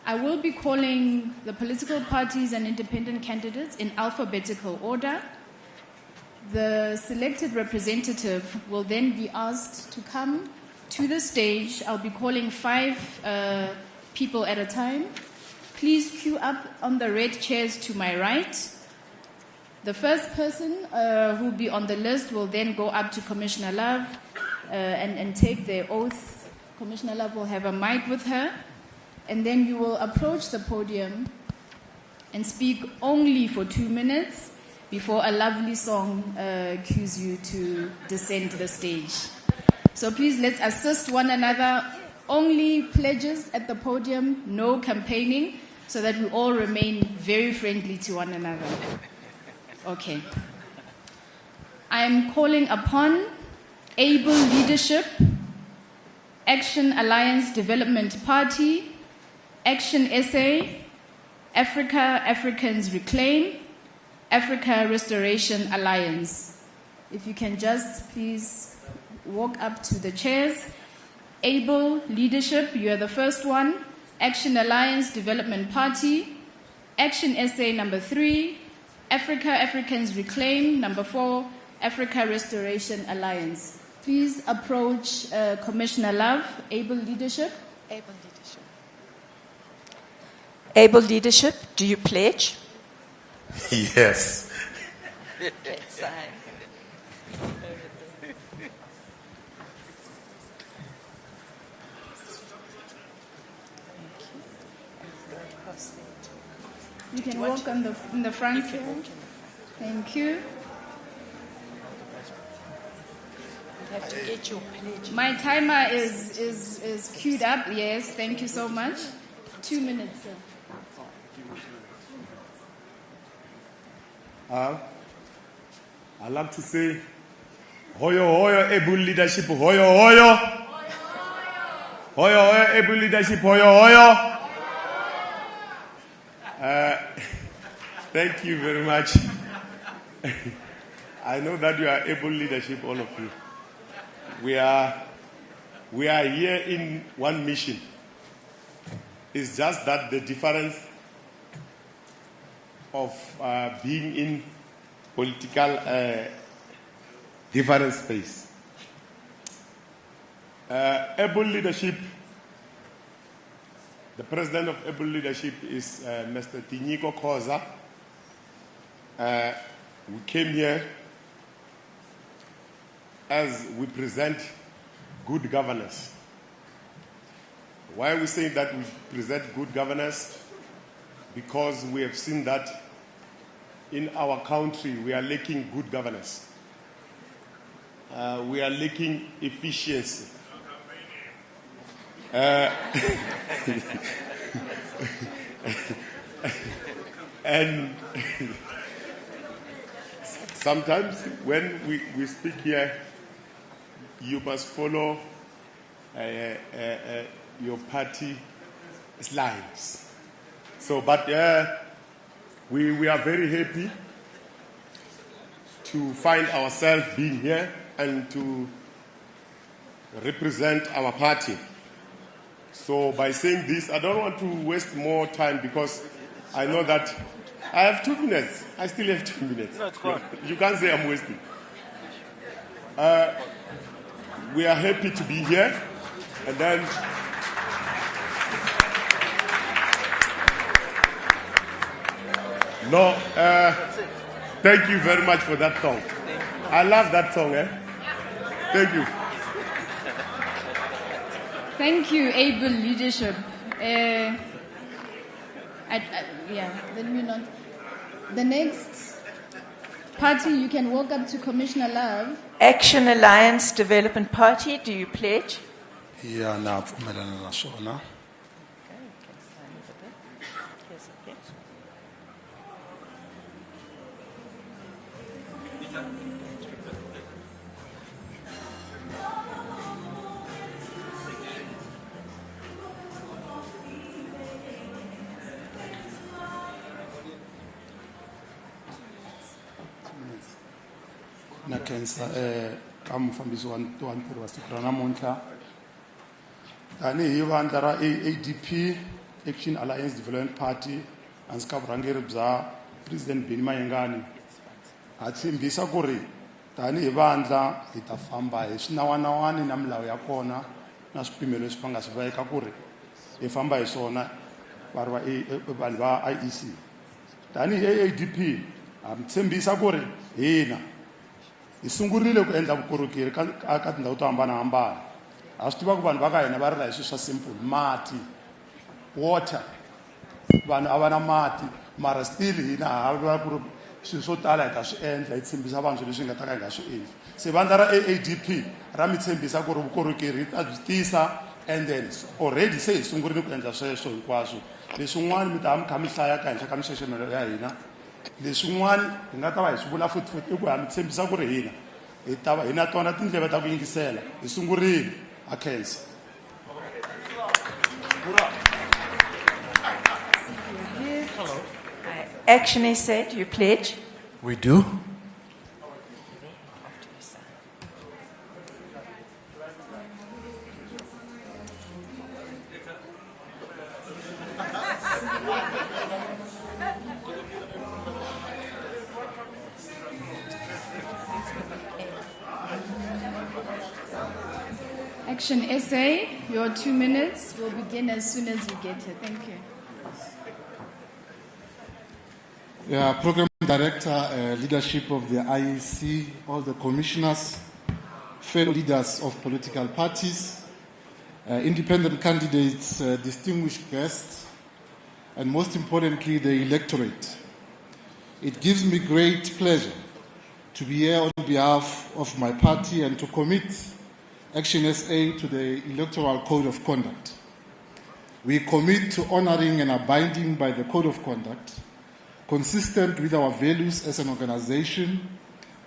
I will be calling the political parties and independent candidates in alphabetical order. The selected representative will then be asked to come to the stage. I'll be calling 5 people at a time. Please queue up on the red chairs to my right. The first person who will be on the list will then go up to Commissioner Love and take their oath. Commissioner Love will have a mic with her. And then you will approach the podium and speak only for 2 minutes. before a lovely song cues you to descend the stage. So please let's assist one another. Only pledges at the podium, no campaigning, so that we all remain very friendly to one another. Okay. I am calling upon Able Leadership, Action Alliance Development Party, Action SA, Africa Africans Reclaim, Africa Restoration Alliance. If you can just please walk up to the chairs. Able Leadership, you are the first one. Action Alliance Development Party. Action SA number 3. Africa Africans Reclaim number 4. Africa Restoration Alliance. Please approach Commissioner Love. Able Leadership. Able Leadership. Able Leadership, do you pledge? Yes. You can walk in the front here. Thank you. You have to get your pledge. My timer is queued up. Yes, thank you so much. 2 minutes, sir. I love to say, hoyo hoyo able leadership, hoyo hoyo. Hoyo hoyo able leadership, hoyo hoyo. Thank you very much. I know that you are able leadership, all of you. We are here in one mission. It's just that the difference of being in political different space. Able leadership, the president of Able Leadership is Mr. Tinyiko Khoza. We came here as we present good governance. Why are we saying that we present good governance? Because we have seen that in our country we are lacking good governance. We are lacking efficiency. And sometimes when we speak here, you must follow your party lines. So, but we are very happy to find ourselves being here and to represent our party. So by saying this, I don't want to waste more time because I know that I have 2 minutes. I still have 2 minutes. No, it's gone. You can't say I'm wasting. We are happy to be here. And then thank you very much for that song. I love that song. Thank you. Thank you, Able Leadership. Let me not. The next party, you can walk up to Commissioner Love. Action Alliance Development Party, do you pledge? Yeah, na pfumelana na swona. Na kensa ka mufambisi wa ntirho wa siku ra namuntlha tanihi vandla ra ADP Action Alliance Development Party hansi ka vurhangeri bya President Benny Mayengani ha tshembisa ku ri tanihi vandla hi ta famba hi swinawanawani na milawu ya kona na swipimelo leswi va nga swi veka ku ri hi famba hi swona vanhu va IEC tanihi ADP ha tshembisa ku ri hina hi sungurile ku endla vukorhokeri ka tindhawu to hambanahambana ha swi tiva ku vanhu va ka hina va rila hi swilo swa simple mati water vanhu a va na mati mara still hina ha va ku ri swilo swo tala hi ta swi endla hi tshembisa vanhu leswi nga ta ka hi nga swi endli se vandla ra AADP ra mi tshembisa ku ri vukorhokeri ta byi tisa and then already se hi sungurile ku endla sweswo hinkwaswo leswin'wana mi ta mi kha mi hlaya ka henhla ka mixaxamelo ya hina leswin'wana hi nga ta va hi swi vula futhi i ku ha mi tshembisa ku ri hina hi ta va hi na tona tindleve ta ku yingisela hi sungurile a khensa. Action is said. You pledge. We do. Action essay, your 2 minutes will begin as soon as you get here. Thank you. Yeah, Program Director, leadership of the IEC, all the commissioners, fellow leaders of political parties, independent candidates, distinguished guests, and most importantly, the electorate. It gives me great pleasure to be here on behalf of my party and to commit Action SA to the Electoral Code of Conduct. We commit to honoring and abiding by the Code of Conduct, consistent with our values as an organization,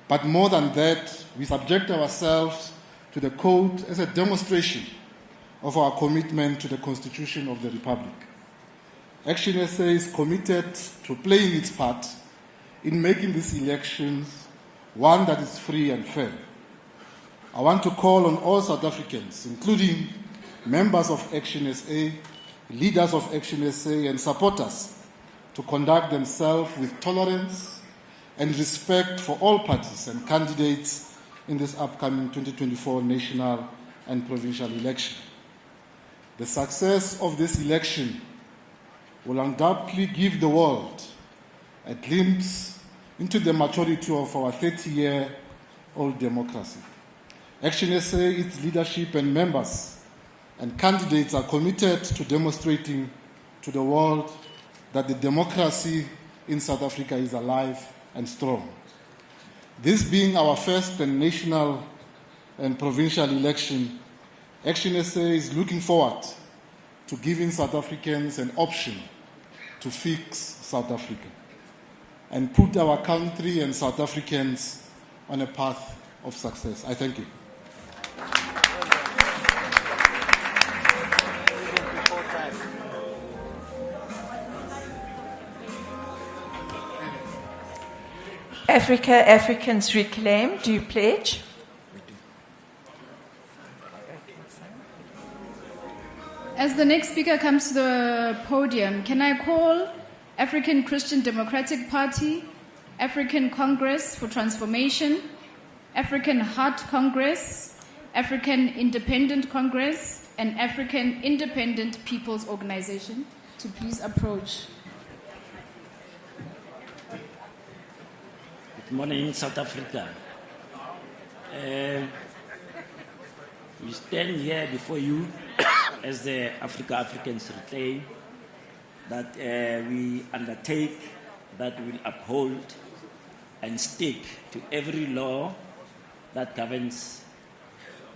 but more than that, we subject ourselves to the Code as a demonstration of our commitment to the Constitution of the Republic. Action SA is committed to playing its part in making these elections one that is free and fair. I want to call on all South Africans, including members of Action SA, leaders of Action SA, and supporters, to conduct themselves with tolerance and respect for all parties and candidates in this upcoming 2024 national and provincial election. The success of this election will undoubtedly give the world a glimpse into the maturity of our 30-year-old democracy. Action SA, its leadership and members and candidates are committed to demonstrating to the world that the democracy in South Africa is alive and strong. This being our first and national and provincial election, Action SA is looking forward to giving South Africans an option to fix South Africa and put our country and South Africans on a path of success. I thank you. Africa, Africans Reclaim. Do you pledge? As the next speaker comes to the podium, can I call African Christian Democratic Party, African Congress for Transformation, African Heart Congress, African Independent Congress, and African Independent People's Organization to please approach. Good morning, South Africa. We stand here before you as the Africans Reclaim that we undertake that will uphold and stick to every law that governs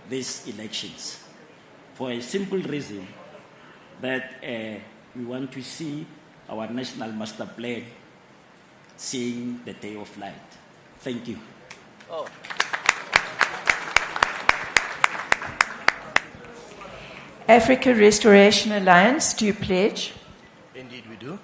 these elections for a simple reason that we want to see our national master plan seeing the day of light. Thank you. Africa Restoration Alliance, do you pledge? Indeed we do.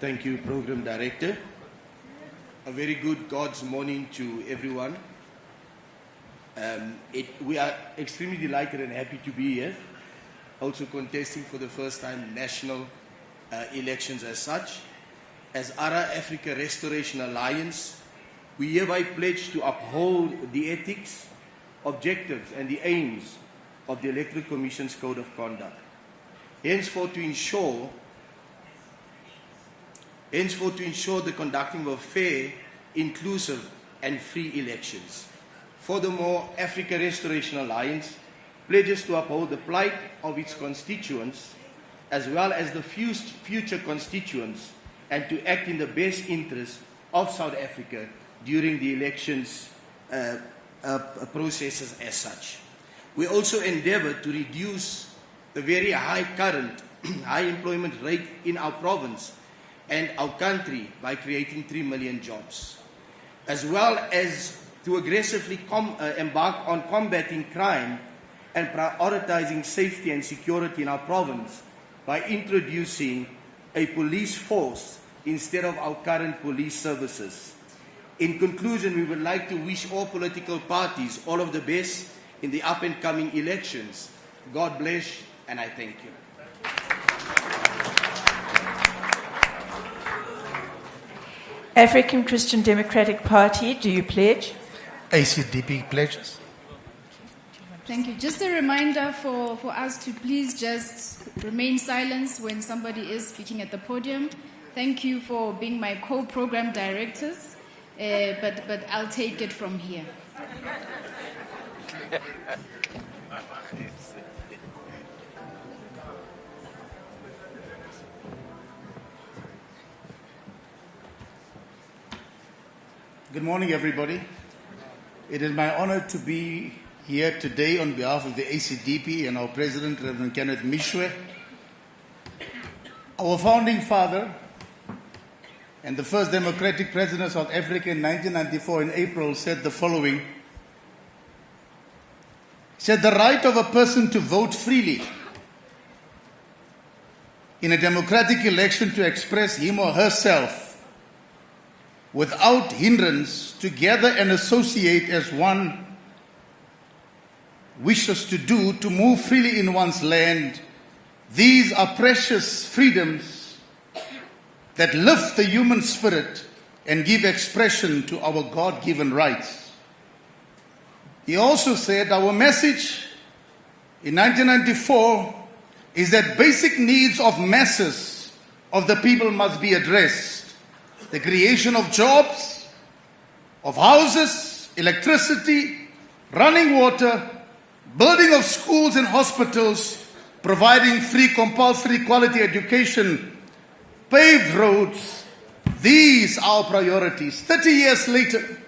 Thank you, Program Director. A very good God's morning to everyone. We are extremely delighted and happy to be here, also contesting for the first time national elections as such. As ARA Africa Restoration Alliance, we hereby pledge to uphold the ethics, objectives and the aims of the Electoral Commission's Code of Conduct. Henceforth, to ensure henceforth to ensure the conducting of fair, inclusive and free elections. Furthermore, Africa Restoration Alliance pledges to uphold the plight of its constituents as well as the future constituents and to act in the best interest of South Africa during the elections processes as such. We also endeavor to reduce the very high current high employment rate in our province and our country by creating 3 million jobs, as well as to aggressively embark on combating crime and prioritizing safety and security in our province by introducing a police force instead of our current police services. In conclusion, we would like to wish all political parties all of the best in the up and coming elections. God bless, and I thank you. African Christian Democratic Party, do you pledge? ACDP pledges. Thank you. Just a reminder for us to please just remain silent when somebody is speaking at the podium. Thank you for being my co-program directors, but I'll take it from here. Good morning, everybody. It is my honor to be here today on behalf of the ACDP and our President, Reverend Kenneth Mishwe. Our founding father and the first democratic president of South Africa in 1994 in April said the following. He said, "The right of a person to vote freely in a democratic election to express him or herself without hindrance, to gather and associate as one wishes to do, to move freely in one's land. These are precious freedoms that lift the human spirit and give expression to our God-given rights." He also said, "Our message in 1994 is that basic needs of masses of the people must be addressed. The creation of jobs, of houses, electricity, running water, building of schools and hospitals, providing free compulsory quality education, paved roads. These are our priorities." 30 years later,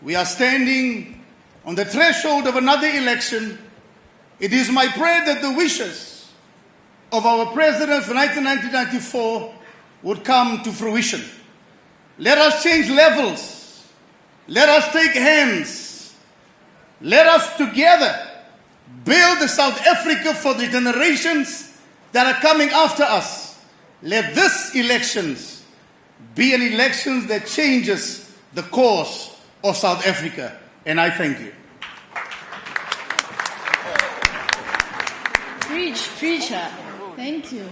we are standing on the threshold of another election. It is my prayer that the wishes of our president for 1994 would come to fruition. Let us change levels. Let us take hands. Let us together build the South Africa for the generations that are coming after us. Let this elections be an election that changes the course of South Africa. And I thank you. Preacher. Thank you.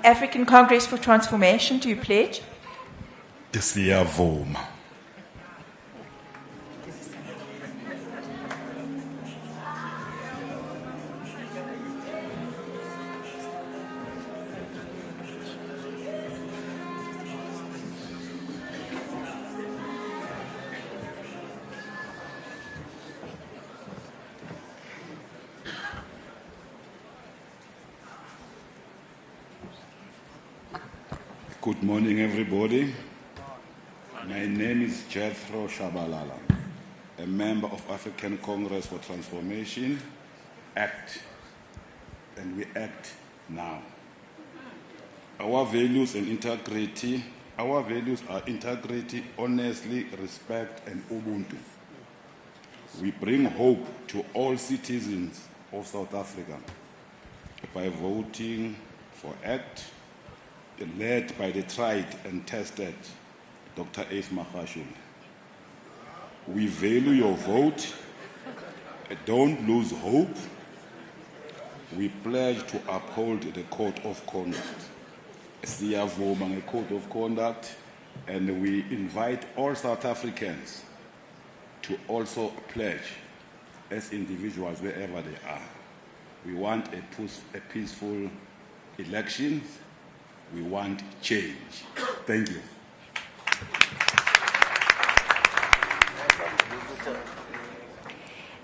African Congress for Transformation, do you pledge? Siyavuma. Good morning, everybody. My name is Jethro Shabalala, a member of African Congress for Transformation, ACT, and we act now. Our values are integrity, honesty, respect, and Ubuntu. We bring hope to all citizens of South Africa by voting for ACT, led by the tried and tested Dr. Ace Magashule. We value your vote. Don't lose hope. We pledge to uphold the Code of Conduct. Siyavuma nge Code of Conduct, and we invite all South Africans to also pledge as individuals wherever they are. We want a peaceful elections. We want change. Thank you.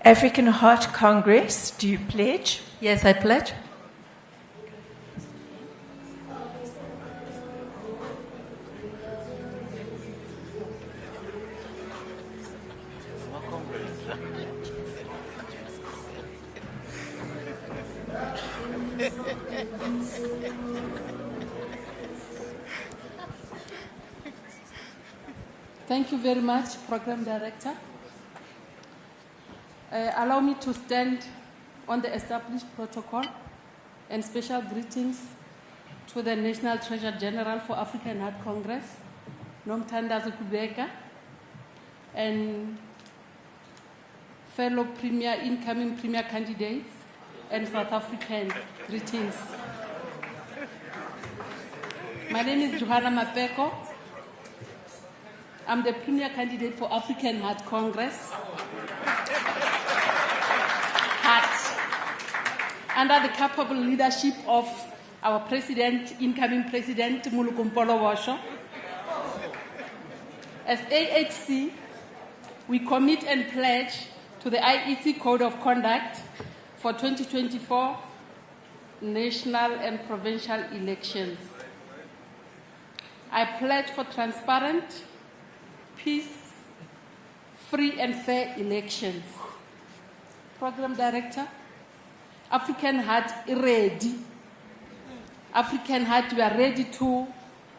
African Heart Congress, do you pledge? Yes, I pledge. Thank you very much, Program Director. Allow me to stand on the established protocol and special greetings to the National Treasurer General for African Heart Congress, Nomthandazo Kubeka, and fellow incoming Premier candidates and South Africans. Greetings. My name is Johanna Mapeko. I'm the Premier candidate for African Heart Congress. Under the capable leadership of our incoming President, Mulukumpolo Washo. As AHC, we commit and pledge to the IEC Code of Conduct for 2024 national and provincial elections. I pledge for transparent, peace, free and fair elections. Program Director, African Heart is ready. African Heart, we are ready to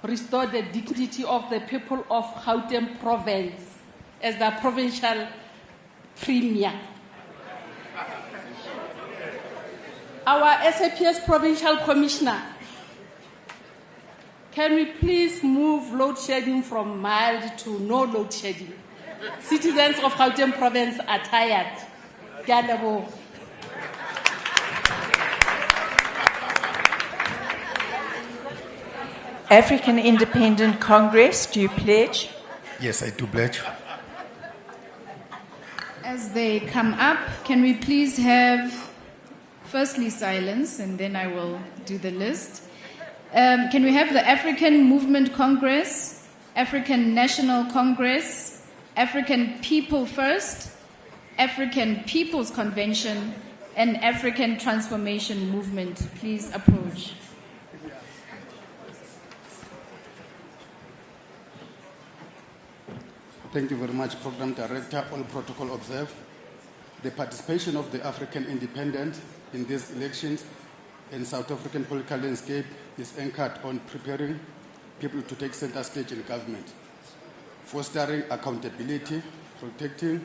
restore the dignity of the people of Gauteng province as the provincial premier. Our SABC provincial commissioner, can we please move load shedding from mild to no load shedding? Citizens of Gauteng province are tired. Galabo. African Independent Congress, do you pledge? Yes, I do pledge. As they come up, can we please have firstly silence, and then I will do the list. Can we have the African Movement Congress, African National Congress, African People First, African People's Convention, and African Transformation Movement? Please approach. Thank you very much, Program Director. All protocol observed. The participation of the African Independent in these elections in South African political landscape is anchored on preparing people to take center stage in government, fostering accountability, protecting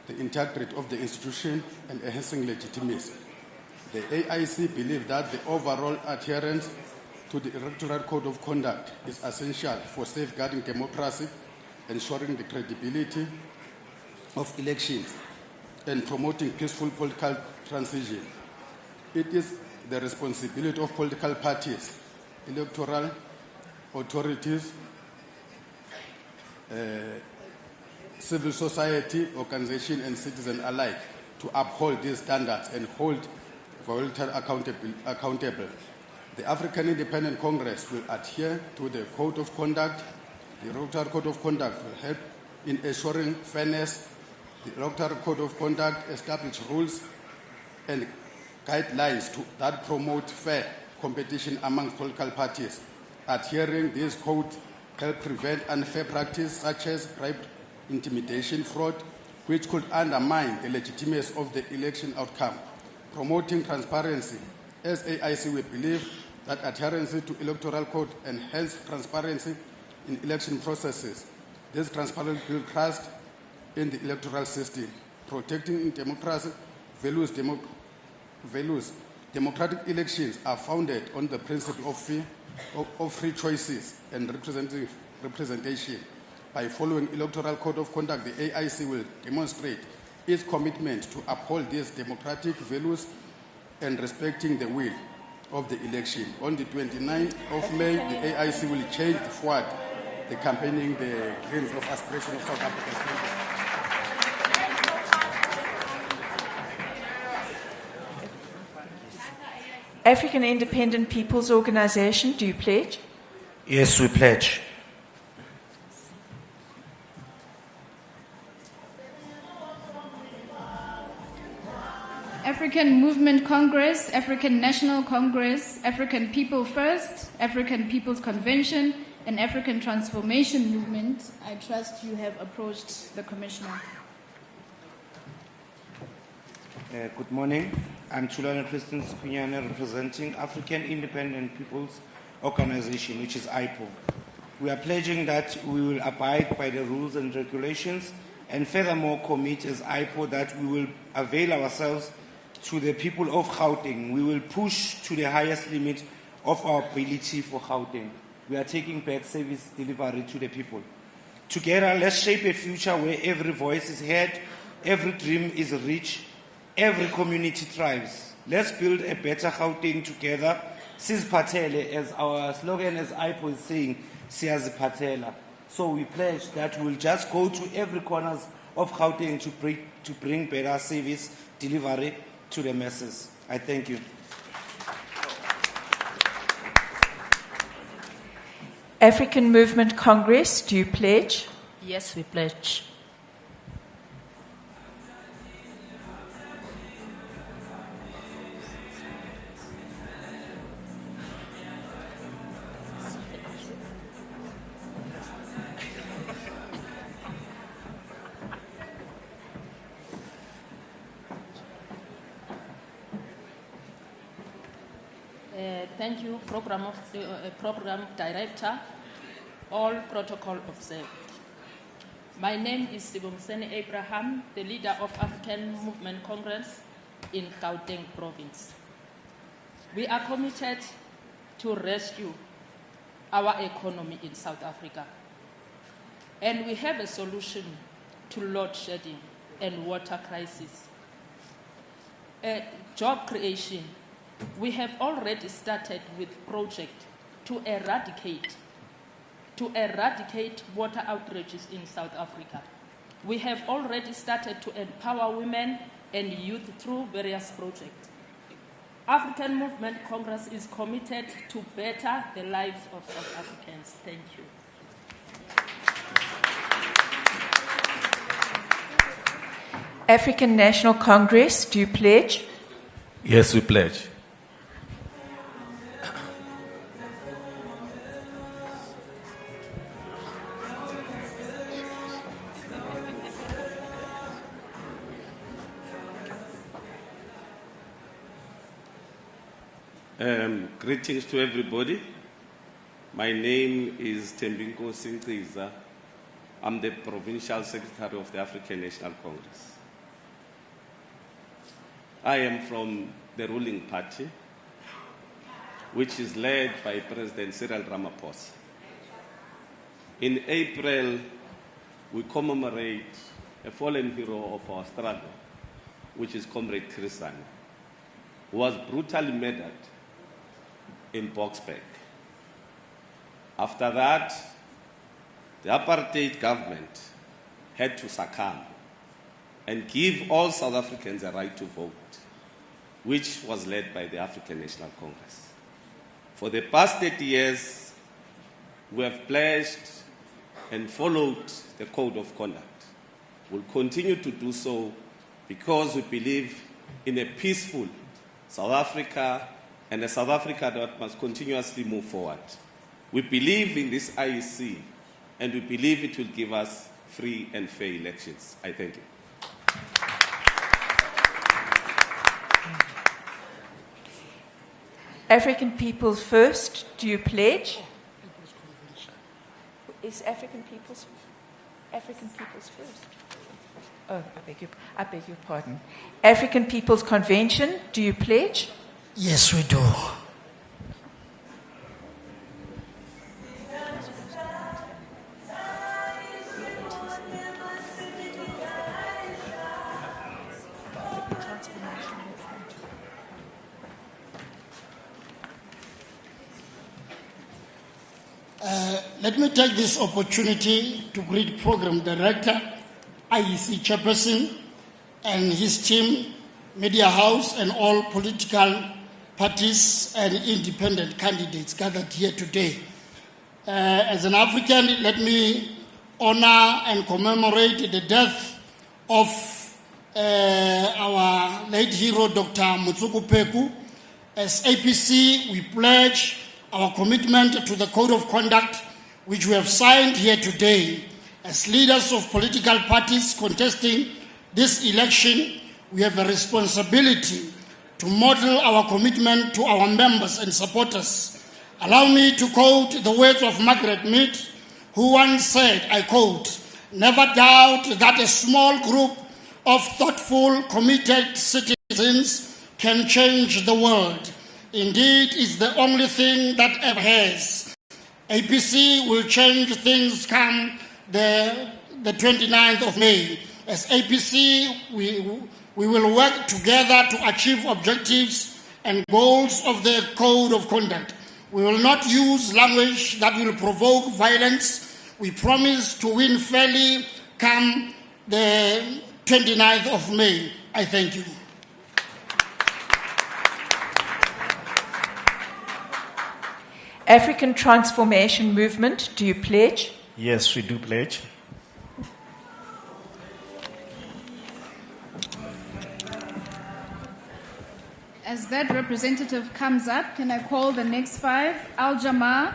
the integrity of the institution, and enhancing legitimacy. The AIC believes that the overall adherence to the Electoral Code of Conduct is essential for safeguarding democracy, ensuring the credibility of elections, and promoting peaceful political transition. It is the responsibility of political parties, electoral authorities, civil society, organizations, and citizens alike to uphold these standards and hold violators accountable. The African Independent Congress will adhere to the Code of Conduct. The Electoral Code of Conduct will help in ensuring fairness. The Electoral Code of Conduct establishes rules and guidelines that promote fair competition among political parties. Adhering this code help prevent unfair practice such as bribe, intimidation, fraud, which could undermine the legitimacy of the election outcome. Promoting transparency. As AIC, we believe that adherence to Electoral Code enhances transparency in election processes. This transparency builds trust in the electoral system. Protecting democracy values. Democratic elections are founded on the principle of free choices and representation. By following Electoral Code of Conduct, the AIC will demonstrate its commitment to uphold these democratic values and respecting the will of the election. On the 29th of May, the AIC will change forward the campaigning the dreams of aspiration of South Africa. African Independent Peoples Organization, do you pledge? Yes, we pledge. African Movement Congress, African National Congress, African People First, African People's Convention, and African Transformation Movement. I trust you have approached the Commissioner. Good morning. I'm Tulane Christian Sipinyane, representing African Independent Peoples Organization, which is IPO. We are pledging that we will abide by the rules and regulations, and furthermore commit as IPO that we will avail ourselves to the people of Gauteng. We will push to the highest limit of our ability for Gauteng. We are taking back service delivery to the people. Together, let's shape a future where every voice is heard, every dream is reached, every community thrives. Let's build a better Gauteng together. Siziphathele, as our slogan as IPO is saying, Siyaziphathela. So we pledge that we'll just go to every corners of Gauteng to bring better service delivery to the masses. I thank you. African Movement Congress, do you pledge? Yes, we pledge. Thank you, Program Director. All protocol observed. My name is Sibongiseni Abraham, the leader of African Movement Congress in Gauteng Province. We are committed to rescue our economy in South Africa. And we have a solution to load shedding and water crisis. Job creation. We have already started with project to eradicate water outrages in South Africa. We have already started to empower women and youth through various projects. African Movement Congress is committed to better the lives of South Africans. Thank you. African National Congress, do you pledge? Yes, we pledge. Greetings to everybody. My name is Tembinko Sinkiza. I'm the Provincial Secretary of the African National Congress. I am from the ruling party, which is led by President Cyril Ramaphosa. In April, we commemorate a fallen hero of our struggle, which is Comrade Chris, who was brutally murdered in Boksburg. After that, the apartheid government had to succumb and give all South Africans a right to vote, which was led by the African National Congress. For the past 30 years, we have pledged and followed the Code of Conduct. We'll continue to do so because we believe in a peaceful South Africa and a South Africa that must continuously move forward. We believe in this IEC, and we believe it will give us free and fair elections. I thank you. African Peoples First, do you pledge? Is African Peoples First? Oh, I beg your pardon. African People's Convention, do you pledge? Yes, we do. Let me take this opportunity to greet Program Director, IEC Chairperson, and his team, Media House, and all political parties and independent candidates gathered here today. As an African, let me honor and commemorate the death of our late hero, Dr. Mutsuku Peku. As APC, we pledge our commitment to the Code of Conduct, which we have signed here today. As leaders of political parties contesting this election, we have a responsibility to model our commitment to our members and supporters. Allow me to quote the words of Margaret Mead, who once said, I quote, "Never doubt that a small group of thoughtful, committed citizens can change the world. Indeed, it's the only thing that ever has." APC will change things come the 29th of May. As APC, we will work together to achieve objectives and goals of the Code of Conduct. We will not use language that will provoke violence. We promise to win fairly come the 29th of May. I thank you. African Transformation Movement, do you pledge? Yes, we do pledge. As that representative comes up, can I call the next five? Al-Jamaa,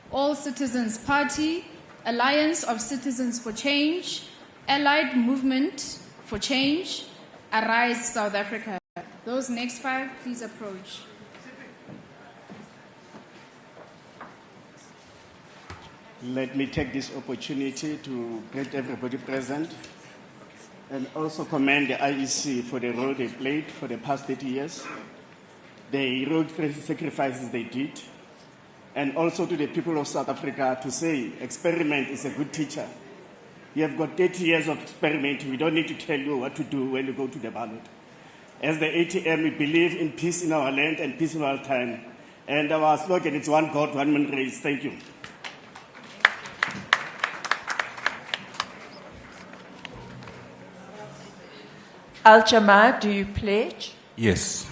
All Citizens Party, Alliance of Citizens for Change, Allied Movement for Change, Arise South Africa. Those next five, please approach. Let me take this opportunity to greet everybody present and also commend the IEC for the role they played for the past 30 years, the heroic sacrifices they did, and also to the people of South Africa to say experiment is a good teacher. You have got 30 years of experimenting. We don't need to tell you what to do when you go to the ballot. As the ATM, we believe in peace in our land and peace in our time. And our slogan is one God, one man race. Thank you. Al-Jamaa, do you pledge? Yes.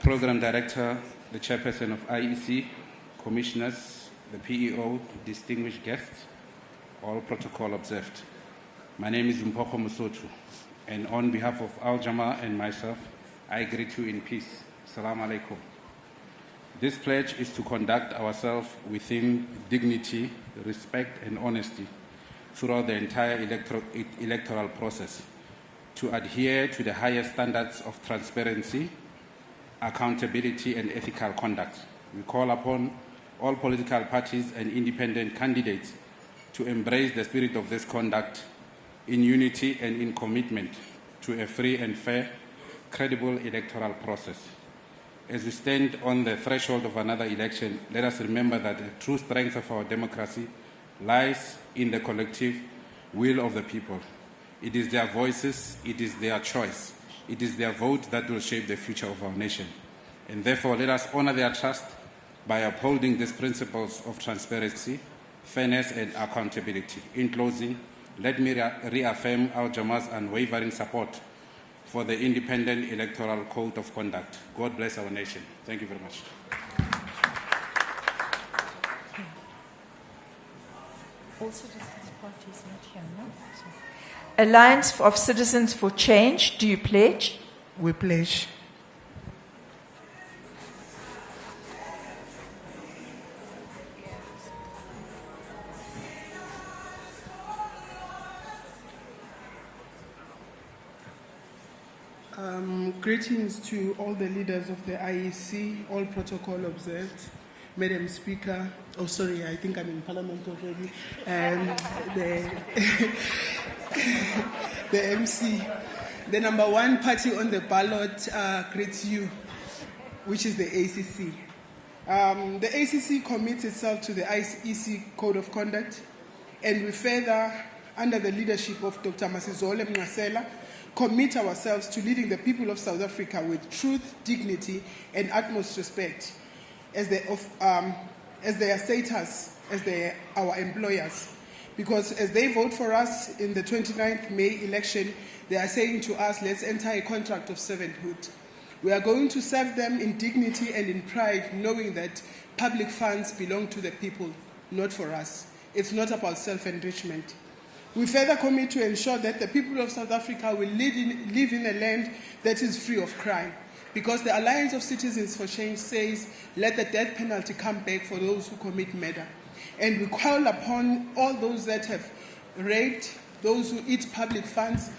Program Director, the Chairperson of IEC, Commissioners, the PEO, distinguished guests, all protocol observed. My name is Mpoko Musotu, and on behalf of Al-Jamaa and myself, I greet you in peace. Assalamu alaikum. This pledge is to conduct ourselves within dignity, respect, and honesty throughout the entire electoral process, to adhere to the highest standards of transparency, accountability, and ethical conduct. We call upon all political parties and independent candidates to embrace the spirit of this conduct in unity and in commitment to a free and fair, credible electoral process. As we stand on the threshold of another election, let us remember that the true strength of our democracy lies in the collective will of the people. It is their voices, it is their choice, it is their vote that will shape the future of our nation. And therefore, let us honor their trust by upholding these principles of transparency, fairness, and accountability. In closing, let me reaffirm Al-Jamaa's unwavering support for the independent Electoral Code of Conduct. God bless our nation. Thank you very much. Also, the party is not here, no? Alliance of Citizens for Change, do you pledge? We pledge. Greetings to all the leaders of the IEC, all protocol observed. Madam Speaker, oh sorry, I think I'm in Parliament already, and the MC. The number one party on the ballot greets you, which is the ACC. The ACC commits itself to the IEC Code of Conduct, and we further, under the leadership of Dr. Masizole Mnasela, commit ourselves to leading the people of South Africa with truth, dignity, and utmost respect as their status, as our employers. Because as they vote for us in the 29th May election, they are saying to us, let's enter a contract of servanthood. We are going to serve them in dignity and in pride, knowing that public funds belong to the people, not for us. It's not about self-enrichment. We further commit to ensure that the people of South Africa will live in a land that is free of crime. Because the Alliance of Citizens for Change says, let the death penalty come back for those who commit murder. And we call upon all those that have raped, those who eat public funds,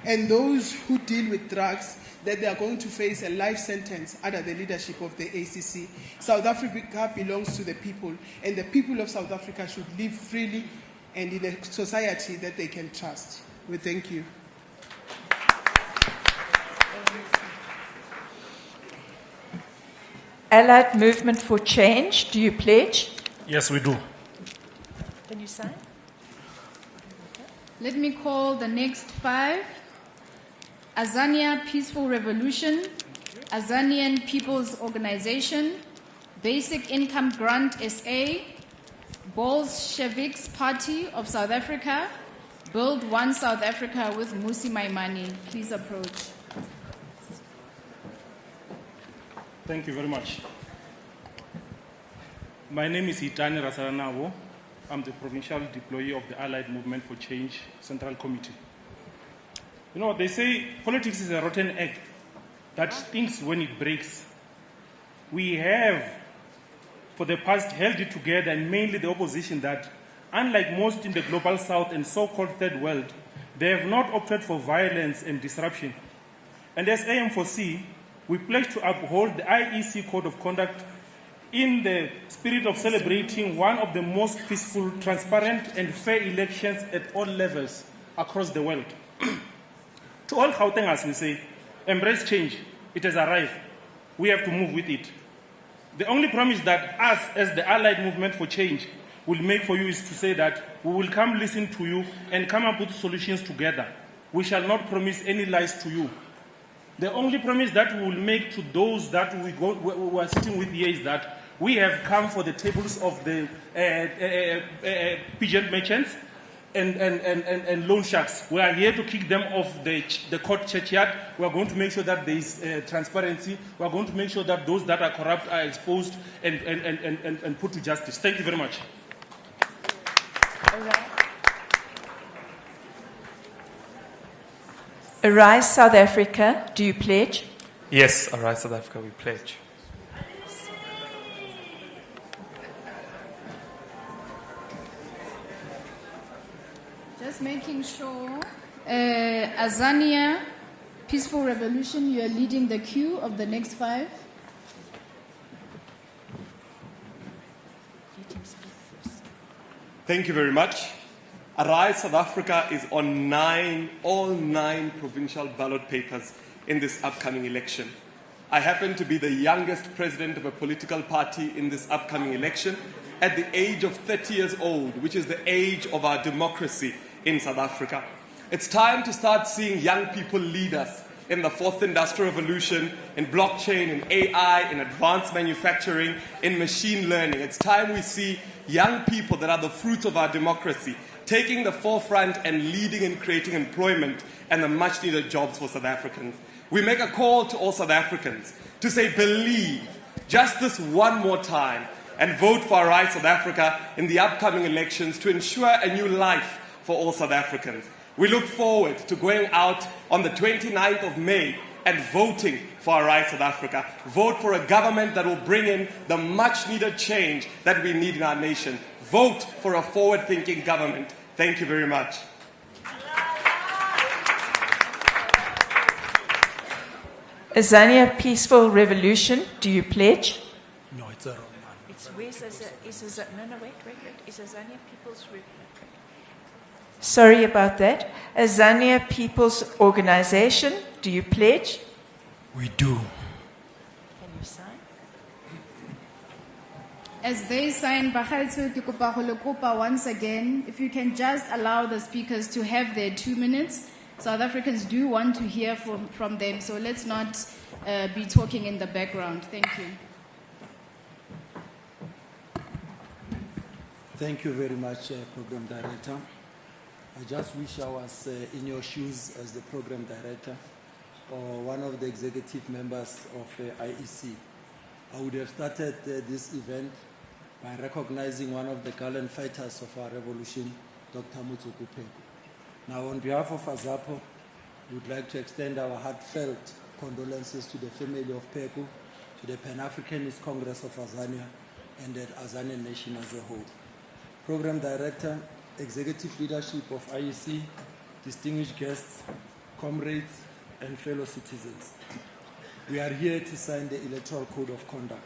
and those who deal with drugs, that they are going to face a life sentence under the leadership of the ACC. South Africa belongs to the people, and the people of South Africa should live freely and in a society that they can trust. We thank you. Allied Movement for Change, do you pledge? Yes, we do. Can you sign? Let me call the next 5. Azania Peaceful Revolution, Azanian People's Organization, Basic Income Grant SA, Bolsheviks Party of South Africa, Build One South Africa with Musi Maimane. Please approach. Thank you very much. My name is Hitani Rasaranabo. I'm the provincial deployee of the Allied Movement for Change Central Committee. You know, they say politics is a rotten egg that stinks when it breaks. We have, for the past, held it together, and mainly the opposition, that unlike most in the global south and so-called third world, they have not opted for violence and disruption. And as AM4C, we pledge to uphold the IEC Code of Conduct in the spirit of celebrating one of the most peaceful, transparent, and fair elections at all levels across the world. To all Gautengers, we say, embrace change. It has arrived. We have to move with it. The only promise that us, as the Allied Movement for Change, will make for you is to say that we will come listen to you and come up with solutions together. We shall not promise any lies to you. The only promise that we will make to those that we are sitting with here is that we have come for the tables of the pigeon merchants and loan sharks. We are here to kick them off the court churchyard. We are going to make sure that there is transparency. We are going to make sure that those that are corrupt are exposed and put to justice. Thank you very much. Arise South Africa, do you pledge? Yes, Arise South Africa, we pledge. Just making sure, Azania Peaceful Revolution, you are leading the queue of the next 5. Thank you very much. Arise South Africa is on all nine provincial ballot papers in this upcoming election. I happen to be the youngest president of a political party in this upcoming election at the age of 30 years old, which is the age of our democracy in South Africa. It's time to start seeing young people lead us in the fourth industrial revolution, in blockchain, in AI, in advanced manufacturing, in machine learning. It's time we see young people that are the fruits of our democracy taking the forefront and leading in creating employment and the much needed jobs for South Africans. We make a call to all South Africans to say, believe just this one more time and vote for Arise South Africa in the upcoming elections to ensure a new life for all South Africans. We look forward to going out on the 29th of May and voting for Arise South Africa. Vote for a government that will bring in the much needed change that we need in our nation. Vote for a forward-thinking government. Thank you very much. Azania Peaceful Revolution, do you pledge? No, it's a wrong one. It's no, wait. It's Azania People's Revolution. Sorry about that. Azania People's Organization, do you pledge? We do. Can you sign? As they sign, Bakhaitsu ke kopa go le kopa once again, if you can just allow the speakers to have their 2 minutes. South Africans do want to hear from them, so let's not be talking in the background. Thank you. Thank you very much, Program Director. I just wish I was in your shoes as the Program Director or one of the executive members of IEC. I would have started this event by recognizing one of the gallant fighters of our revolution, Dr. Motsuku Peko. Now, on behalf of AZAPO, we would like to extend our heartfelt condolences to the family of Peko, to the Pan-Africanist Congress of Azania, and the Azanian nation as a whole. Program Director, Executive Leadership of IEC, distinguished guests, comrades, and fellow citizens. We are here to sign the Electoral Code of Conduct.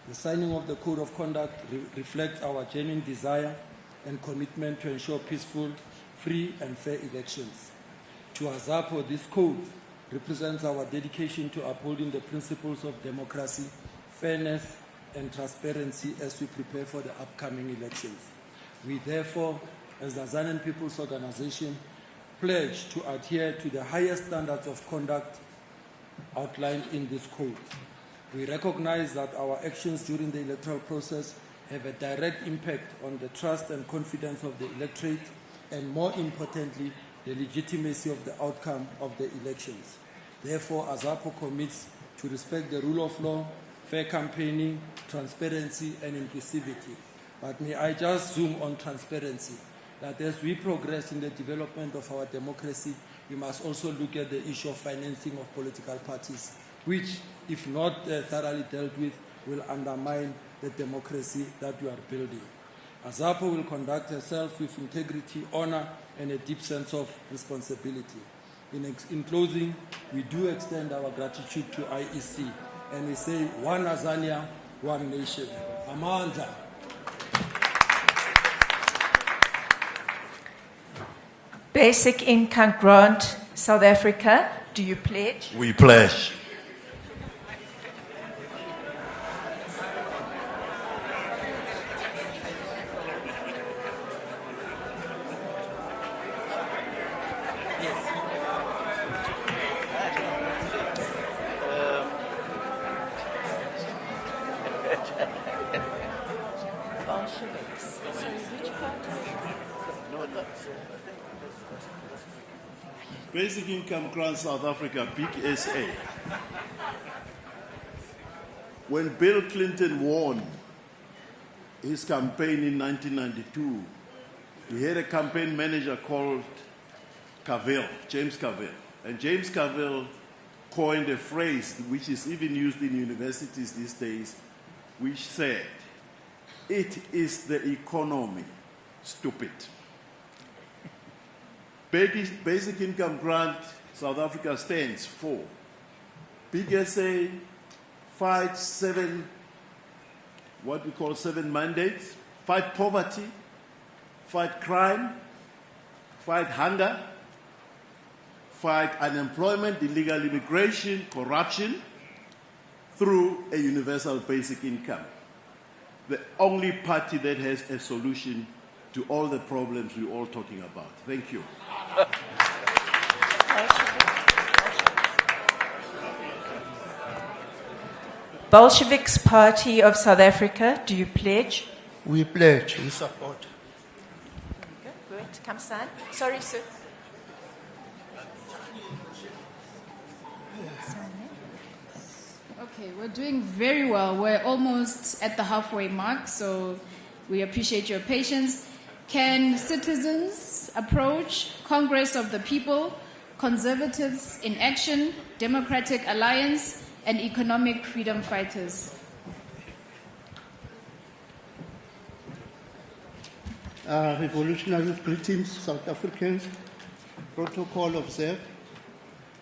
The signing of the Code of Conduct reflects our genuine desire and commitment to ensure peaceful, free and fair elections. To AZAPO, this code represents our dedication to upholding the principles of democracy, fairness, and transparency as we prepare for the upcoming elections. We therefore, as the Azanian People's Organization, pledge to adhere to the highest standards of conduct outlined in this code. We recognize that our actions during the electoral process have a direct impact on the trust and confidence of the electorate, and more importantly, the legitimacy of the outcome of the elections. Therefore, AZAPO commits to respect the rule of law, fair campaigning, transparency, and inclusivity. But may I just zoom on transparency, that as we progress in the development of our democracy, we must also look at the issue of financing of political parties, which, if not thoroughly dealt with, will undermine the democracy that we are building. AZAPO will conduct herself with integrity, honor, and a deep sense of responsibility. In closing, we do extend our gratitude to IEC, and we say, one Azania, one nation. Amanda. Basic income grant, South Africa, do you pledge? We pledge. Basic Income Grant South Africa, Big SA. When Bill Clinton won his campaign in 1992, he had a campaign manager called Cavell, James Cavell. And James Cavell coined a phrase which is even used in universities these days, which said, "It is the economy, stupid." Basic Income Grant South Africa stands for Big SA, fight seven mandates: fight poverty, fight crime, fight hunger, fight unemployment, illegal immigration, corruption, through a universal basic income. The only party that has a solution to all the problems we're all talking about. Thank you. Bolsheviks Party of South Africa, do you pledge? We pledge, we support. Good. Kamsan. Sorry, sir. Okay, we're doing very well. We're almost at the halfway mark, so we appreciate your patience. Can citizens approach Congress of the People, Conservatives in Action, Democratic Alliance, and Economic Freedom Fighters? Revolutionary greetings, South Africans. Protocol observed.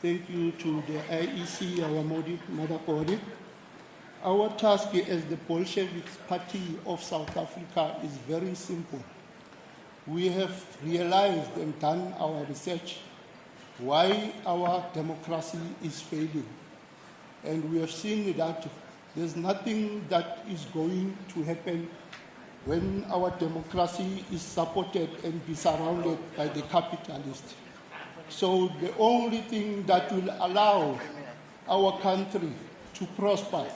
Thank you to the IEC, our mother body. Our task as the Bolsheviks Party of South Africa is very simple. We have realized and done our research why our democracy is failing. And we have seen that There's nothing that is going to happen when our democracy is supported and be surrounded by the capitalists. So the only thing that will allow our country to prosper,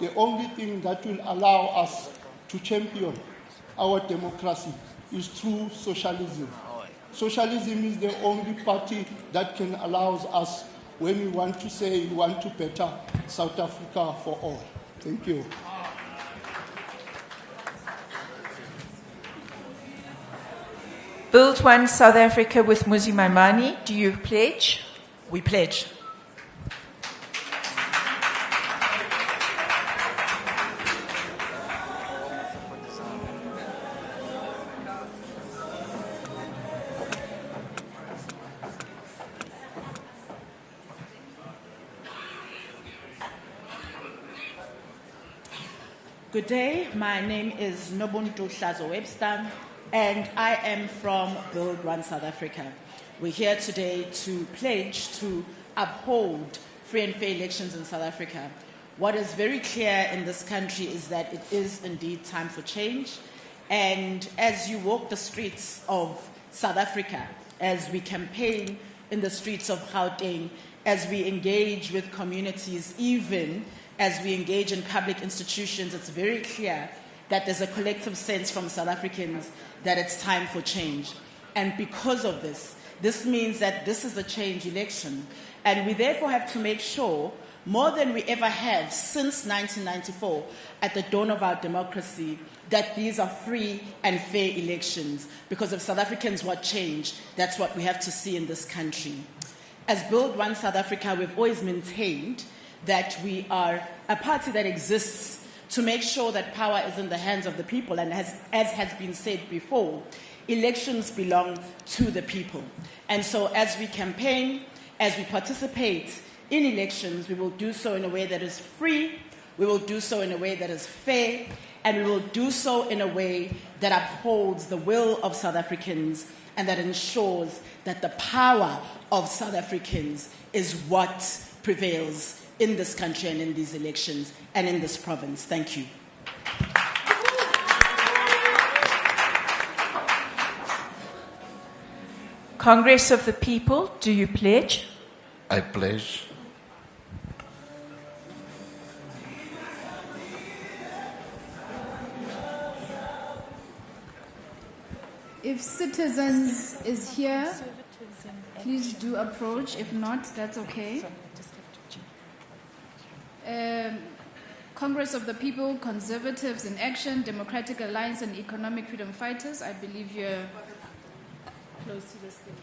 the only thing that will allow us to champion our democracy is through socialism. Socialism is the only party that can allow us when we want to say we want to better South Africa for all. Thank you. Build One South Africa with Muzi Maimane. Do you pledge? We pledge. Good day, my name is Nobuntu Hlazo Webster, and I am from Build One South Africa. We're here today to pledge to uphold free and fair elections in South Africa. What is very clear in this country is that it is indeed time for change, and as you walk the streets of South Africa, as we campaign in the streets of Gauteng, as we engage with communities, even as we engage in public institutions, it's very clear that there's a collective sense from South Africans that it's time for change. And because of this means that this is a change election. And we therefore have to make sure, more than we ever have since 1994, at the dawn of our democracy, that these are free and fair elections. Because if South Africans want change, that's what we have to see in this country. As Build One South Africa, we've always maintained that we are a party that exists to make sure that power is in the hands of the people. And as has been said before, elections belong to the people. And so as we campaign, as we participate in elections, we will do so in a way that is free, we will do so in a way that is fair, and we will do so in a way that upholds the will of South Africans and that ensures that the power of South Africans is what prevails in this country and in these elections and in this province. Thank you. Congress of the People, do you pledge? I pledge. If Citizens is here, please do approach. If not, that's okay. Congress of the People, Conservatives in Action, Democratic Alliance and Economic Freedom Fighters. I believe you're close to the stage.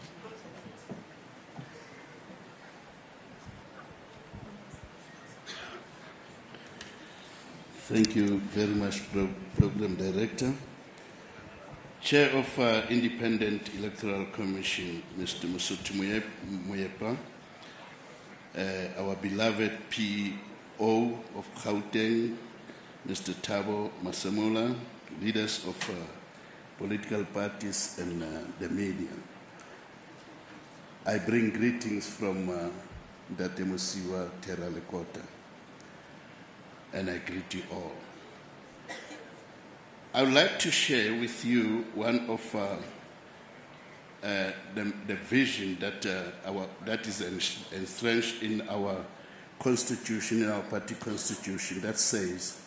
Thank you very much, Program Director. Chair of Independent Electoral Commission, Mr. Mosotho Moyepa, our beloved PEO of Gauteng, Mr. Thabo Masemola, leaders of political parties and the media. I bring greetings from Datemusiwa Teralekota, and I greet you all. I would like to share with you one of the vision that is entrenched in our constitution, in our party constitution, that says,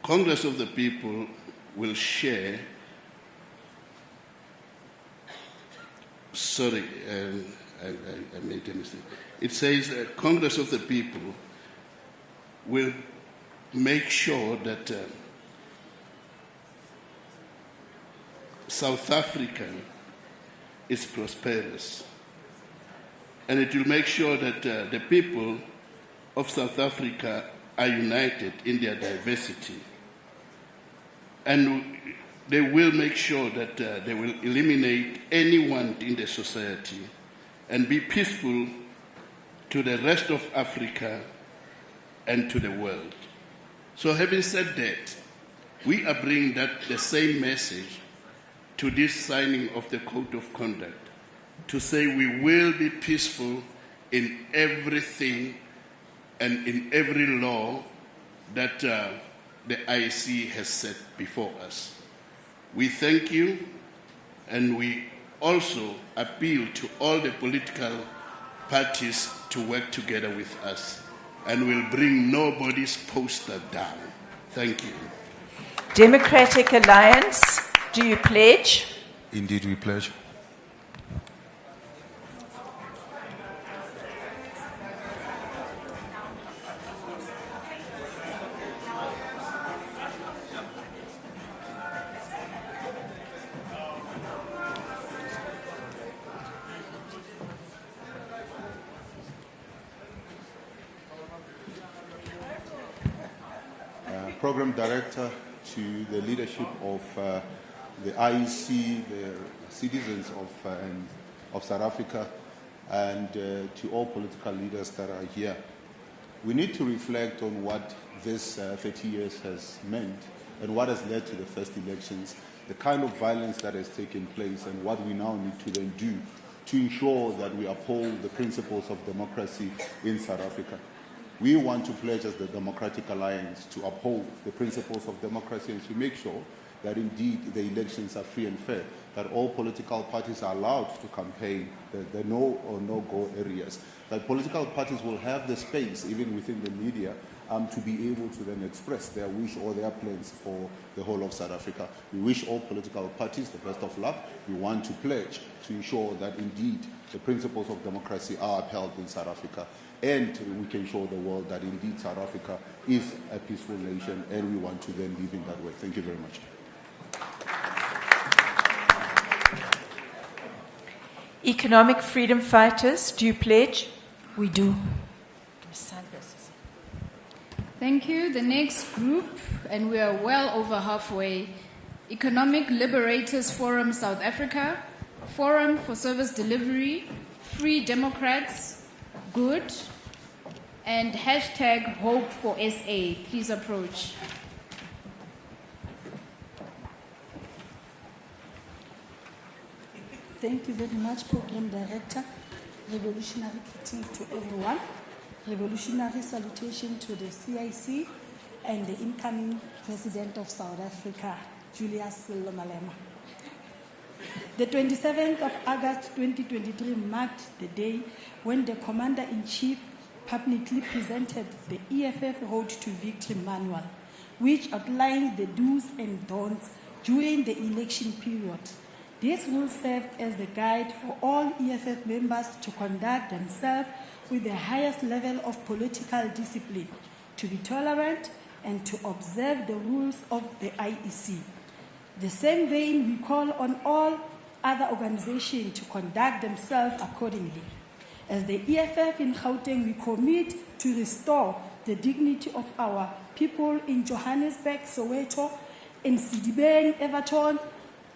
Congress of the People will share, sorry, I made a mistake. It says Congress of the People will make sure that South Africa is prosperous, and it will make sure that the people of South Africa are united in their diversity, and they will make sure that they will eliminate anyone in the society and be peaceful to the rest of Africa and to the world. So having said that, we are bringing the same message to this signing of the Code of Conduct, to say we will be peaceful in everything and in every law that the IEC has set before us. We thank you, and we also appeal to all the political parties to work together with us, and will bring nobody's poster down. Thank you. Democratic Alliance, do you pledge? Indeed, we pledge. Program Director, to the leadership of the IEC, the citizens of South Africa, and to all political leaders that are here. We need to reflect on what this 30 years has meant and what has led to the first elections, the kind of violence that has taken place, and what we now need to then do to ensure that we uphold the principles of democracy in South Africa. We want to pledge as the Democratic Alliance to uphold the principles of democracy and to make sure that indeed the elections are free and fair, that all political parties are allowed to campaign the no or no-go areas, that political parties will have the space, even within the media, to be able to then express their wish or their plans for the whole of South Africa. We wish all political parties the best of luck. We want to pledge to ensure that indeed the principles of democracy are upheld in South Africa, and we can show the world that indeed South Africa is a peaceful nation, and we want to then live in that way. Thank you very much. Economic freedom fighters, do you pledge? We do. Thank you. The next group, and we are well over halfway, Economic Liberators Forum South Africa, Forum for Service Delivery, Free Democrats, Good, and hashtag Hope for SA. Please approach. Thank you very much, Program Director. Revolutionary greetings to everyone. Revolutionary salutation to the CIC and the incoming President of South Africa, Julius Malema. The 27th of August 2023 marked the day when the Commander-in-Chief publicly presented the EFF Road to Victory Manual, which outlines the do's and don'ts during the election period. This will serve as a guide for all EFF members to conduct themselves with the highest level of political discipline, to be tolerant, and to observe the rules of the IEC. The same vein, we call on all other organizations to conduct themselves accordingly. As the EFF in Gauteng, we commit to restore the dignity of our people in Johannesburg, Soweto, in Sidibeng, Everton,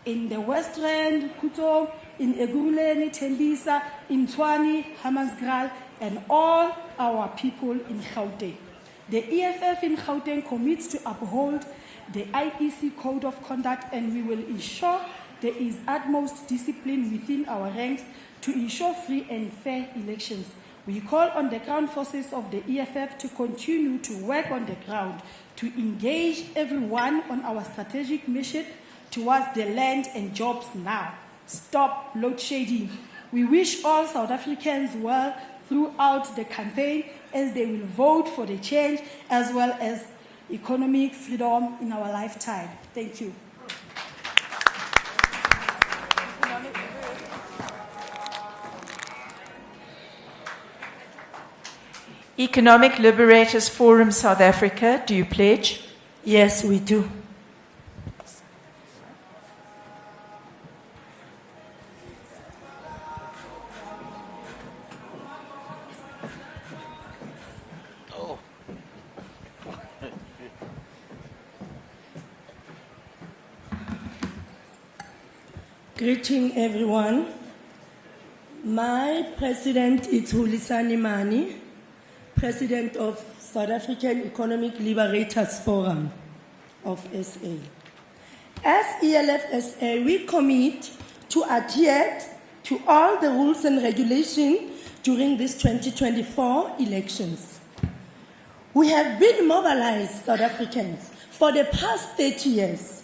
in the West Rand, Kuto, in Eguruleni, Tembisa, in Tshwane, Hammanskraal, and all our people in Gauteng. The EFF in Gauteng commits to uphold the IEC Code of Conduct, and we will ensure there is utmost discipline within our ranks to ensure free and fair elections. We call on the ground forces of the EFF to continue to work on the ground, to engage everyone on our strategic mission towards the land and jobs now. Stop load shedding. We wish all South Africans well throughout the campaign as they will vote for the change as well as economic freedom in our lifetime. Thank you. Economic Liberators Forum South Africa, do you pledge? Yes, we do. Greeting everyone. My president is Hulisani Mani, President of South African Economic Liberators Forum of SA. As ELF SA, we commit to adhere to all the rules and regulations during these 2024 elections. We have been mobilized, South Africans, for the past 30 years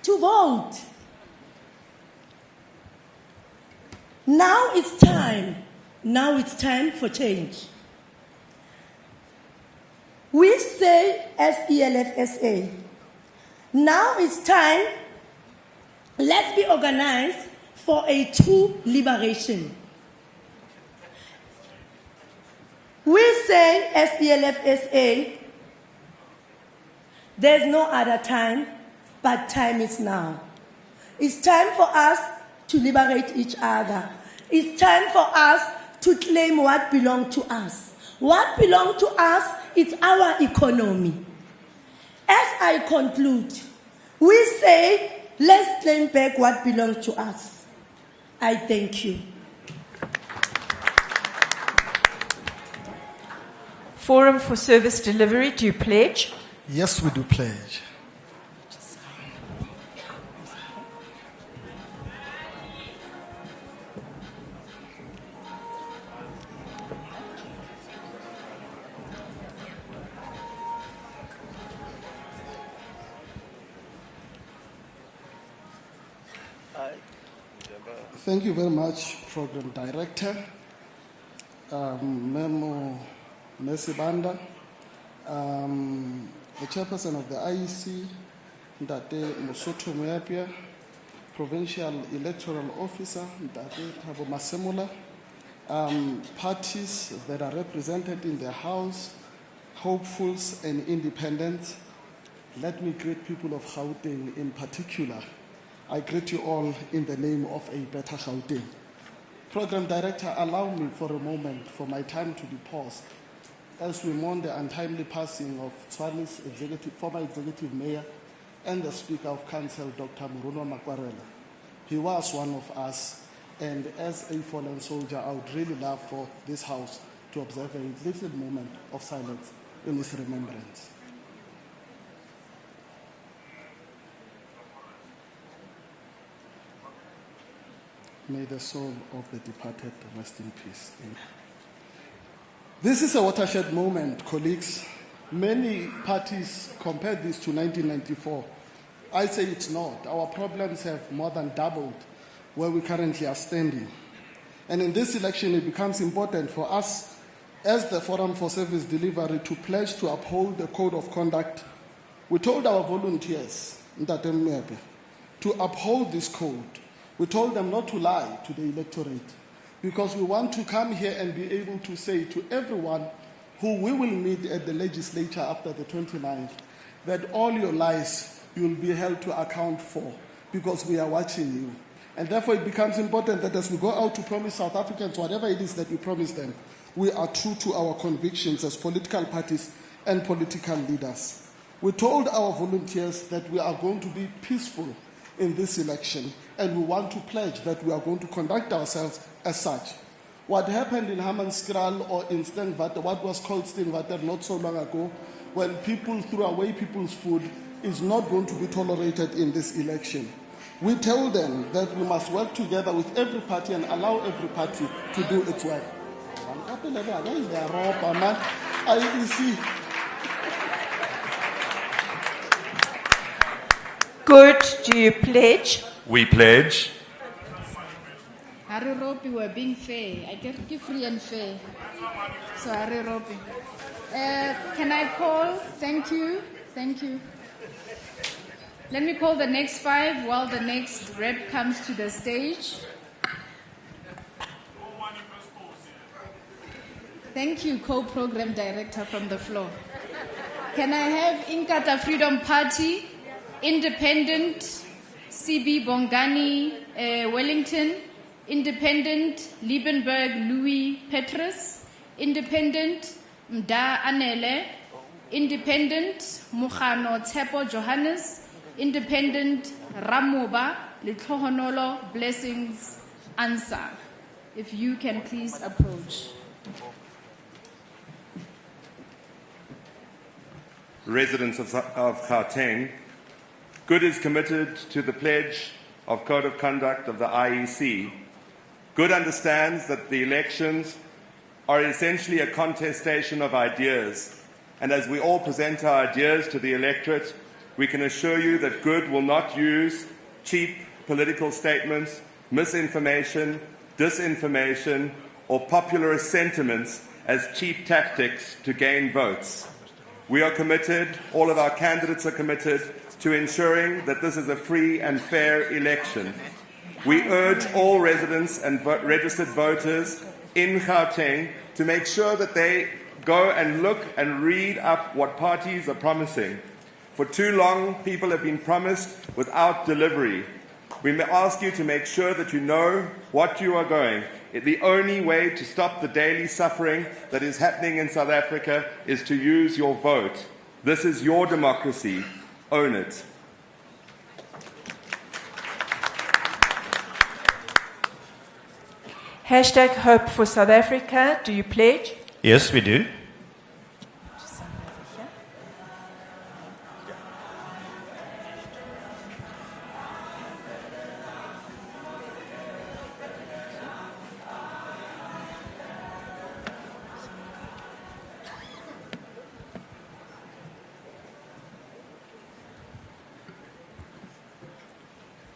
to vote. Now it's time. Now it's time for change. We say as ELFSA, now it's time, let's be organized for a true liberation. We say as ELFSA, there's no other time, but time is now. It's time for us to liberate each other. It's time for us to claim what belongs to us. What belongs to us is our economy. As I conclude, we say, let's claim back what belongs to us. I thank you. Forum for Service Delivery, do you pledge? Yes, we do pledge. Thank you very much, Program Director, Memo Mesibanda, the Chairperson of the IEC, Ndate Mosotho Moepia, Provincial Electoral Officer, Ndate Thabo Masemola, parties that are represented in the House, hopefuls and independents. Let me greet people of Gauteng in particular. I greet you all in the name of a better Gauteng. Program Director, allow me for a moment for my time to be paused as we mourn the untimely passing of Tshwane's former Executive Mayor and the Speaker of Council, Dr. Muruno Makwarela. He was one of us, and as a fallen soldier, I would really love for this House to observe a little moment of silence in his remembrance. May the soul of the departed rest in peace. Amen. This is a watershed moment, colleagues. Many parties compare this to 1994. I say it's not. Our problems have more than doubled where we currently are standing. And in this election, it becomes important for us, as the Forum for Service Delivery, to pledge to uphold the Code of Conduct. We told our volunteers, to uphold this code. We told them not to lie to the electorate, because we want to come here and be able to say to everyone who we will meet at the legislature after the 29th, that all your lies you will be held to account for, because we are watching you. And therefore it becomes important that as we go out to promise South Africans, whatever it is that we promise them, we are true to our convictions as political parties and political leaders. We told our volunteers that we are going to be peaceful in this election, and we want to pledge that we are going to conduct ourselves as such. What happened in Hammanskraal or in Steenwater, what was called Steenwater not so long ago, when people threw away people's food, is not going to be tolerated in this election. We told them that we must work together with every party and allow every party to do its work. Good. Do you pledge? We pledge. Harry Ropi, we're being fair. I get you free and fair. So Harry Ropi. Can I call? Thank you. Thank you. Let me call the next 5 while the next rep comes to the stage. Thank you, co-program director from the floor. Can I have Inkatha Freedom Party, Independent, CB Bongani Wellington, Independent, Liebenberg Louis Petrus, Independent, Mda Anele, Independent, Mukano Tsepo Johannes, Independent, Ramoba Litlohonolo Blessings Answer. If you can please approach. Residents of Gauteng, Good is committed to the pledge of Code of Conduct of the IEC. Good understands that the elections are essentially a contestation of ideas. And as we all present our ideas to the electorate, we can assure you that Good will not use cheap political statements, misinformation, disinformation, or populist sentiments as cheap tactics to gain votes. We are committed, all of our candidates are committed, to ensuring that this is a free and fair election. We urge all residents and registered voters in Gauteng to make sure that they go and look and read up what parties are promising. For too long, people have been promised without delivery. We may ask you to make sure that you know what you are going. The only way to stop the daily suffering that is happening in South Africa is to use your vote. This is your democracy. Own it. Hashtag Hope for South Africa. Do you pledge? Yes, we do.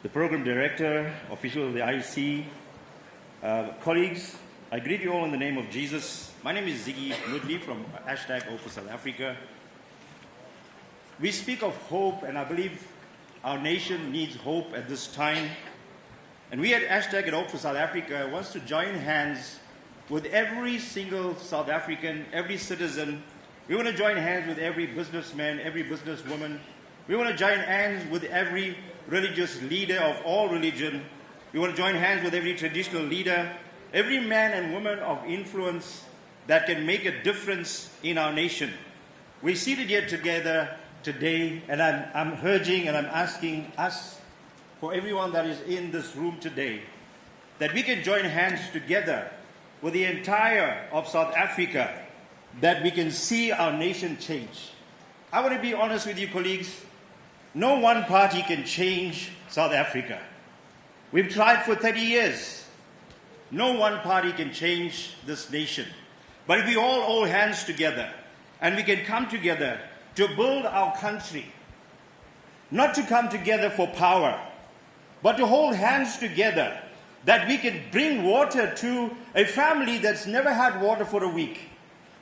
The Program Director, official of the IEC, colleagues, I greet you all in the name of Jesus. My name is Ziggy Woodley from hashtag Hope for South Africa. We speak of hope, and I believe our nation needs hope at this time. And we at hashtag Hope for South Africa wants to join hands with every single South African, every citizen. We want to join hands with every businessman, every businesswoman. We want to join hands with every religious leader of all religion. We want to join hands with every traditional leader, every man and woman of influence that can make a difference in our nation. We're seated here together today, and I'm urging and I'm asking us, for everyone that is in this room today, that we can join hands together with the entire of South Africa, that we can see our nation change. I want to be honest with you, colleagues. No one party can change South Africa. We've tried for 30 years. No one party can change this nation. But if we all hold hands together and we can come together to build our country, not to come together for power, but to hold hands together that we can bring water to a family that's never had water for a week,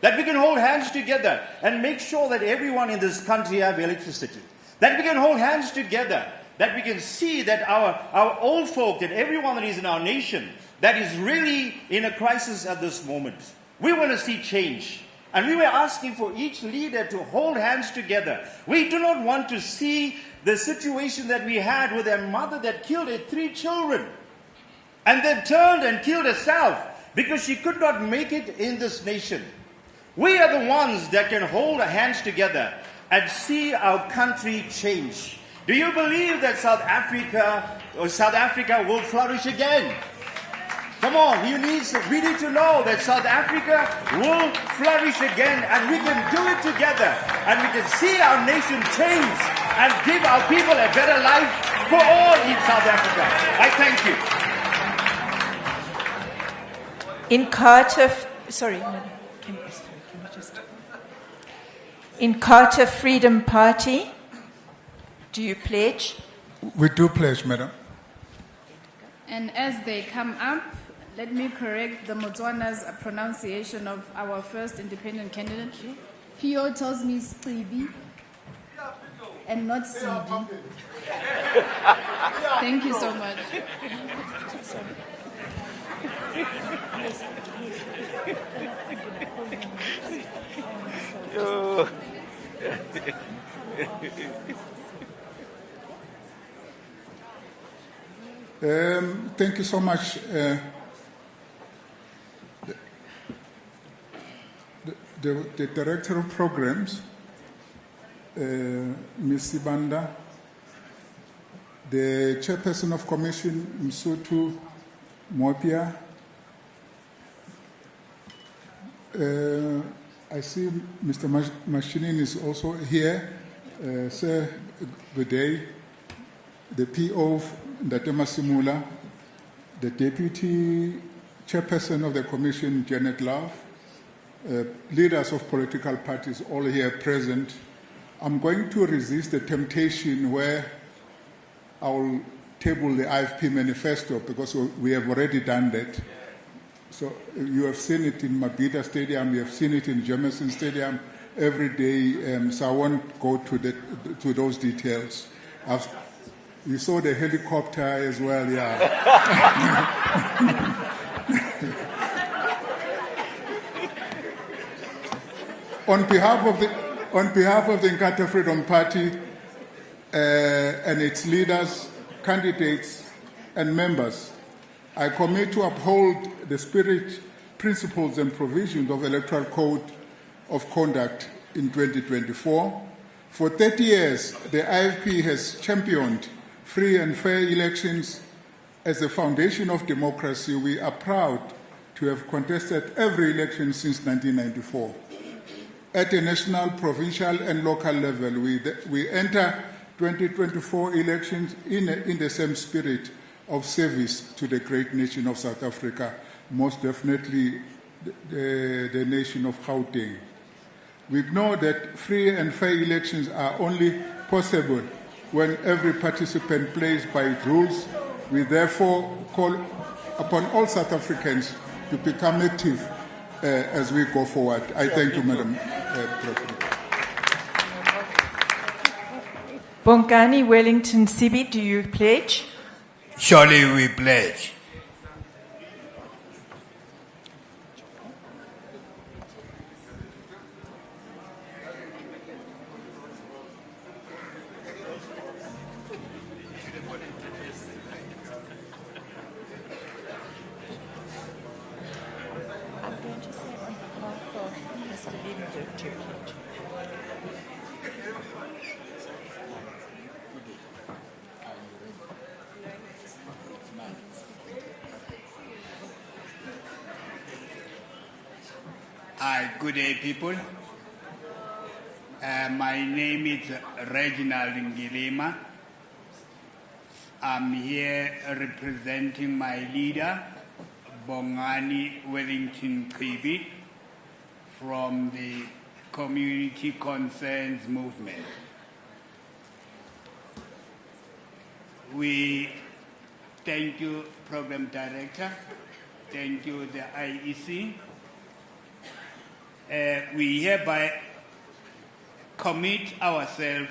that we can hold hands together and make sure that everyone in this country have electricity, that we can hold hands together, that we can see that our old folk and everyone that is in our nation that is really in a crisis at this moment. We want to see change. And we were asking for each leader to hold hands together. We do not want to see the situation that we had with a mother that killed her 3 children and then turned and killed herself because she could not make it in this nation. We are the ones that can hold our hands together and see our country change. Do you believe that South Africa will flourish again? Come on, we need to know that South Africa will flourish again, and we can do it together, and we can see our nation change and give our people a better life for all in South Africa. I thank you. In Carter Freedom Party, do you pledge? We do pledge, Madam. And as they come up, let me correct the Motswana's pronunciation of our first independent candidate. PO tells me Stibi and not Sidi. Thank you so much. Thank you so much. The Director of Programs, Ms. Sibanda, the Chairperson of Commission, Msutu Mwapia. I see Mr. Mashinin is also here. Sir, good day. The PO, Ndatema Simula, the Deputy Chairperson of the Commission, Janet Love, leaders of political parties all here present, I'm going to resist the temptation where I'll table the IFP manifesto because we have already done that. So you have seen it in Mabhida Stadium, you have seen it in Jameson Stadium every day, so I won't go to those details. You saw the helicopter as well, yeah. On behalf of the Inkatha Freedom Party and its leaders, candidates, and members, I commit to uphold the spirit, principles, and provisions of Electoral Code of Conduct in 2024. For 30 years, the IFP has championed free and fair elections as the foundation of democracy. We are proud to have contested every election since 1994. At a national, provincial, and local level, we enter 2024 elections in the same spirit of service to the great nation of South Africa, most definitely the nation of Gauteng. We know that free and fair elections are only possible when every participant plays by its rules. We therefore call upon all South Africans to become active as we go forward. I thank you, Madam President. Bongani Wellington Sibi, do you pledge? Surely we pledge. Good day, people. My name is Reginald Ngilima. I'm here representing my leader, Bongani Wellington Sibi, from the Community Concerns Movement. We thank you, Program Director. Thank you, the IEC. We hereby commit ourselves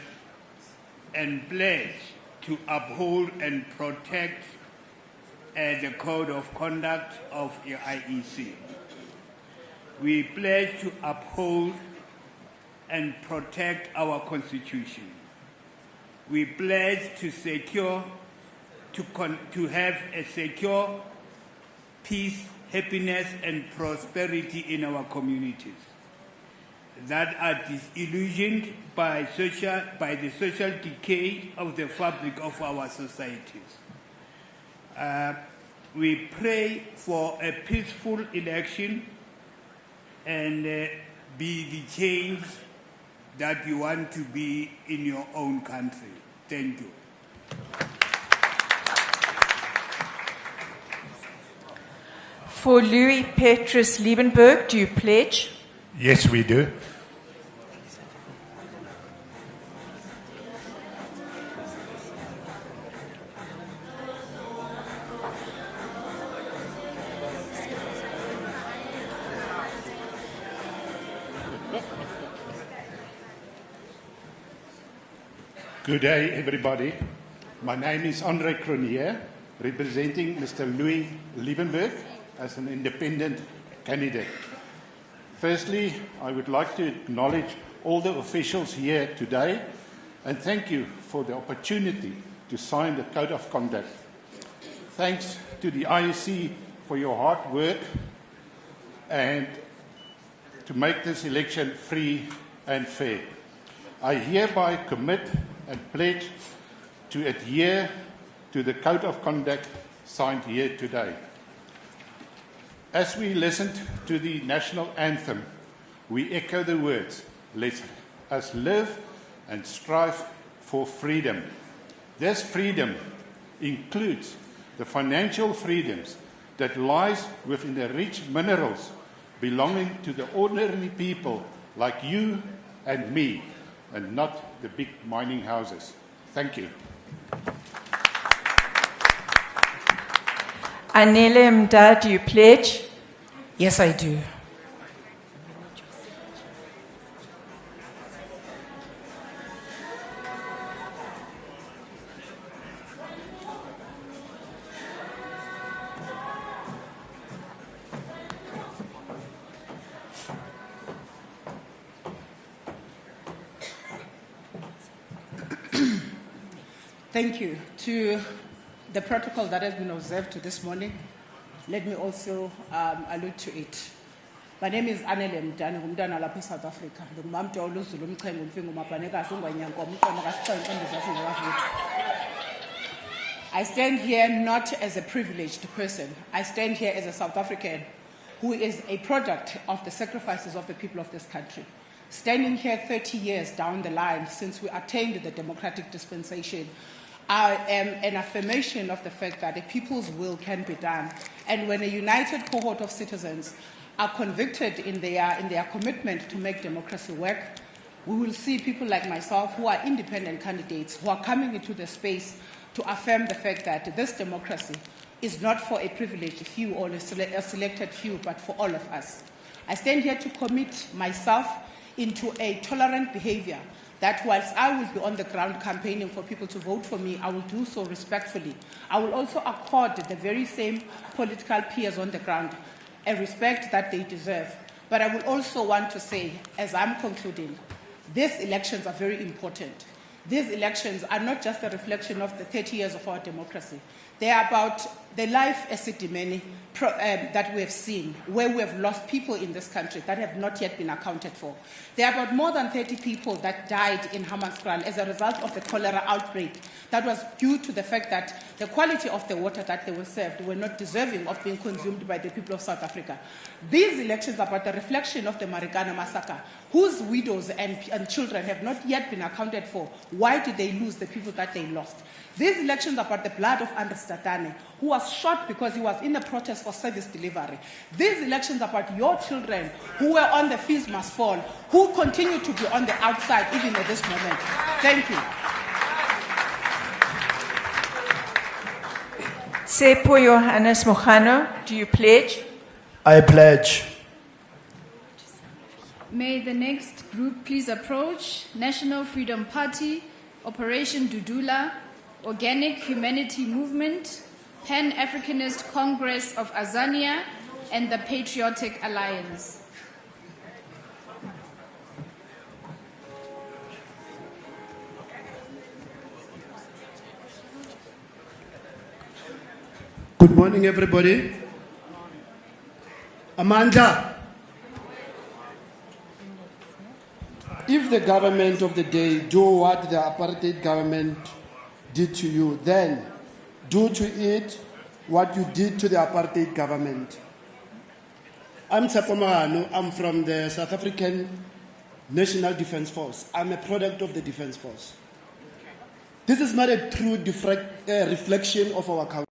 and pledge to uphold and protect the Code of Conduct of the IEC. We pledge to uphold and protect our Constitution. We pledge to secure, to have a secure peace, happiness, and prosperity in our communities that are disillusioned by the social decay of the fabric of our societies. We pray for a peaceful election and be the change that you want to be in your own country. Thank you. For Louis Petrus Liebenberg, do you pledge? Yes, we do. Good day, everybody. My name is Andre Cronier, representing Mr. Louis Liebenberg as an independent candidate. Firstly, I would like to acknowledge all the officials here today and thank you for the opportunity to sign the Code of Conduct. Thanks to the IEC for your hard work and to make this election free and fair. I hereby commit and pledge to adhere to the Code of Conduct signed here today. As we listened to the national anthem, we echo the words, let us live and strive for freedom. This freedom includes the financial freedoms that lies within the rich minerals belonging to the ordinary people like you and me, and not the big mining houses. Thank you. Anele Mda, do you pledge? Yes, I do. Thank you. To the protocol that has been observed to this morning, let me also allude to it. My name is Anele Mdani, ngumntwana lapha eSouth Africa. Ngumamntu oluzulu umqhengu umfingo mabhanekazi ungwanyankomo umntwana kasixhenxe endizasi ngawavuthu. I stand here not as a privileged person. I stand here as a South African who is a product of the sacrifices of the people of this country. Standing here 30 years down the line since we attained the democratic dispensation, I am an affirmation of the fact that a people's will can be done. And when a united cohort of citizens are convicted in their commitment to make democracy work, we will see people like myself who are independent candidates who are coming into the space to affirm the fact that this democracy is not for a privileged few or a selected few, but for all of us. I stand here to commit myself into a tolerant behavior that whilst I will be on the ground campaigning for people to vote for me, I will do so respectfully. I will also accord the very same political peers on the ground a respect that they deserve. But I will also want to say, as I'm concluding, these elections are very important. These elections are not just a reflection of the 30 years of our democracy. They are about the life esidimeni that we have seen, where we have lost people in this country that have not yet been accounted for. There are about more than 30 people that died in Hammanskraal as a result of the cholera outbreak that was due to the fact that the quality of the water that they were served were not deserving of being consumed by the people of South Africa. These elections are about the reflection of the Marikana massacre, whose widows and children have not yet been accounted for. Why did they lose the people that they lost? These elections are about the blood of Andres Tatane, who was shot because he was in a protest for service delivery. These elections are about your children who were on the Fees Must Fall, who continue to be on the outside even at this moment. Thank you. Sepo Johannes Mojano, do you pledge? I pledge. May the next group please approach. National Freedom Party, Operation Dudula, Organic Humanity Movement, Pan-Africanist Congress of Azania, and the Patriotic Alliance. Good morning, everybody. Amanda. If the government of the day do what the apartheid government did to you, then do to it what you did to the apartheid government. I'm Tsapomagano. I'm from the South African National Defence Force. I'm a product of the Defence Force. This is not a true reflection of our country.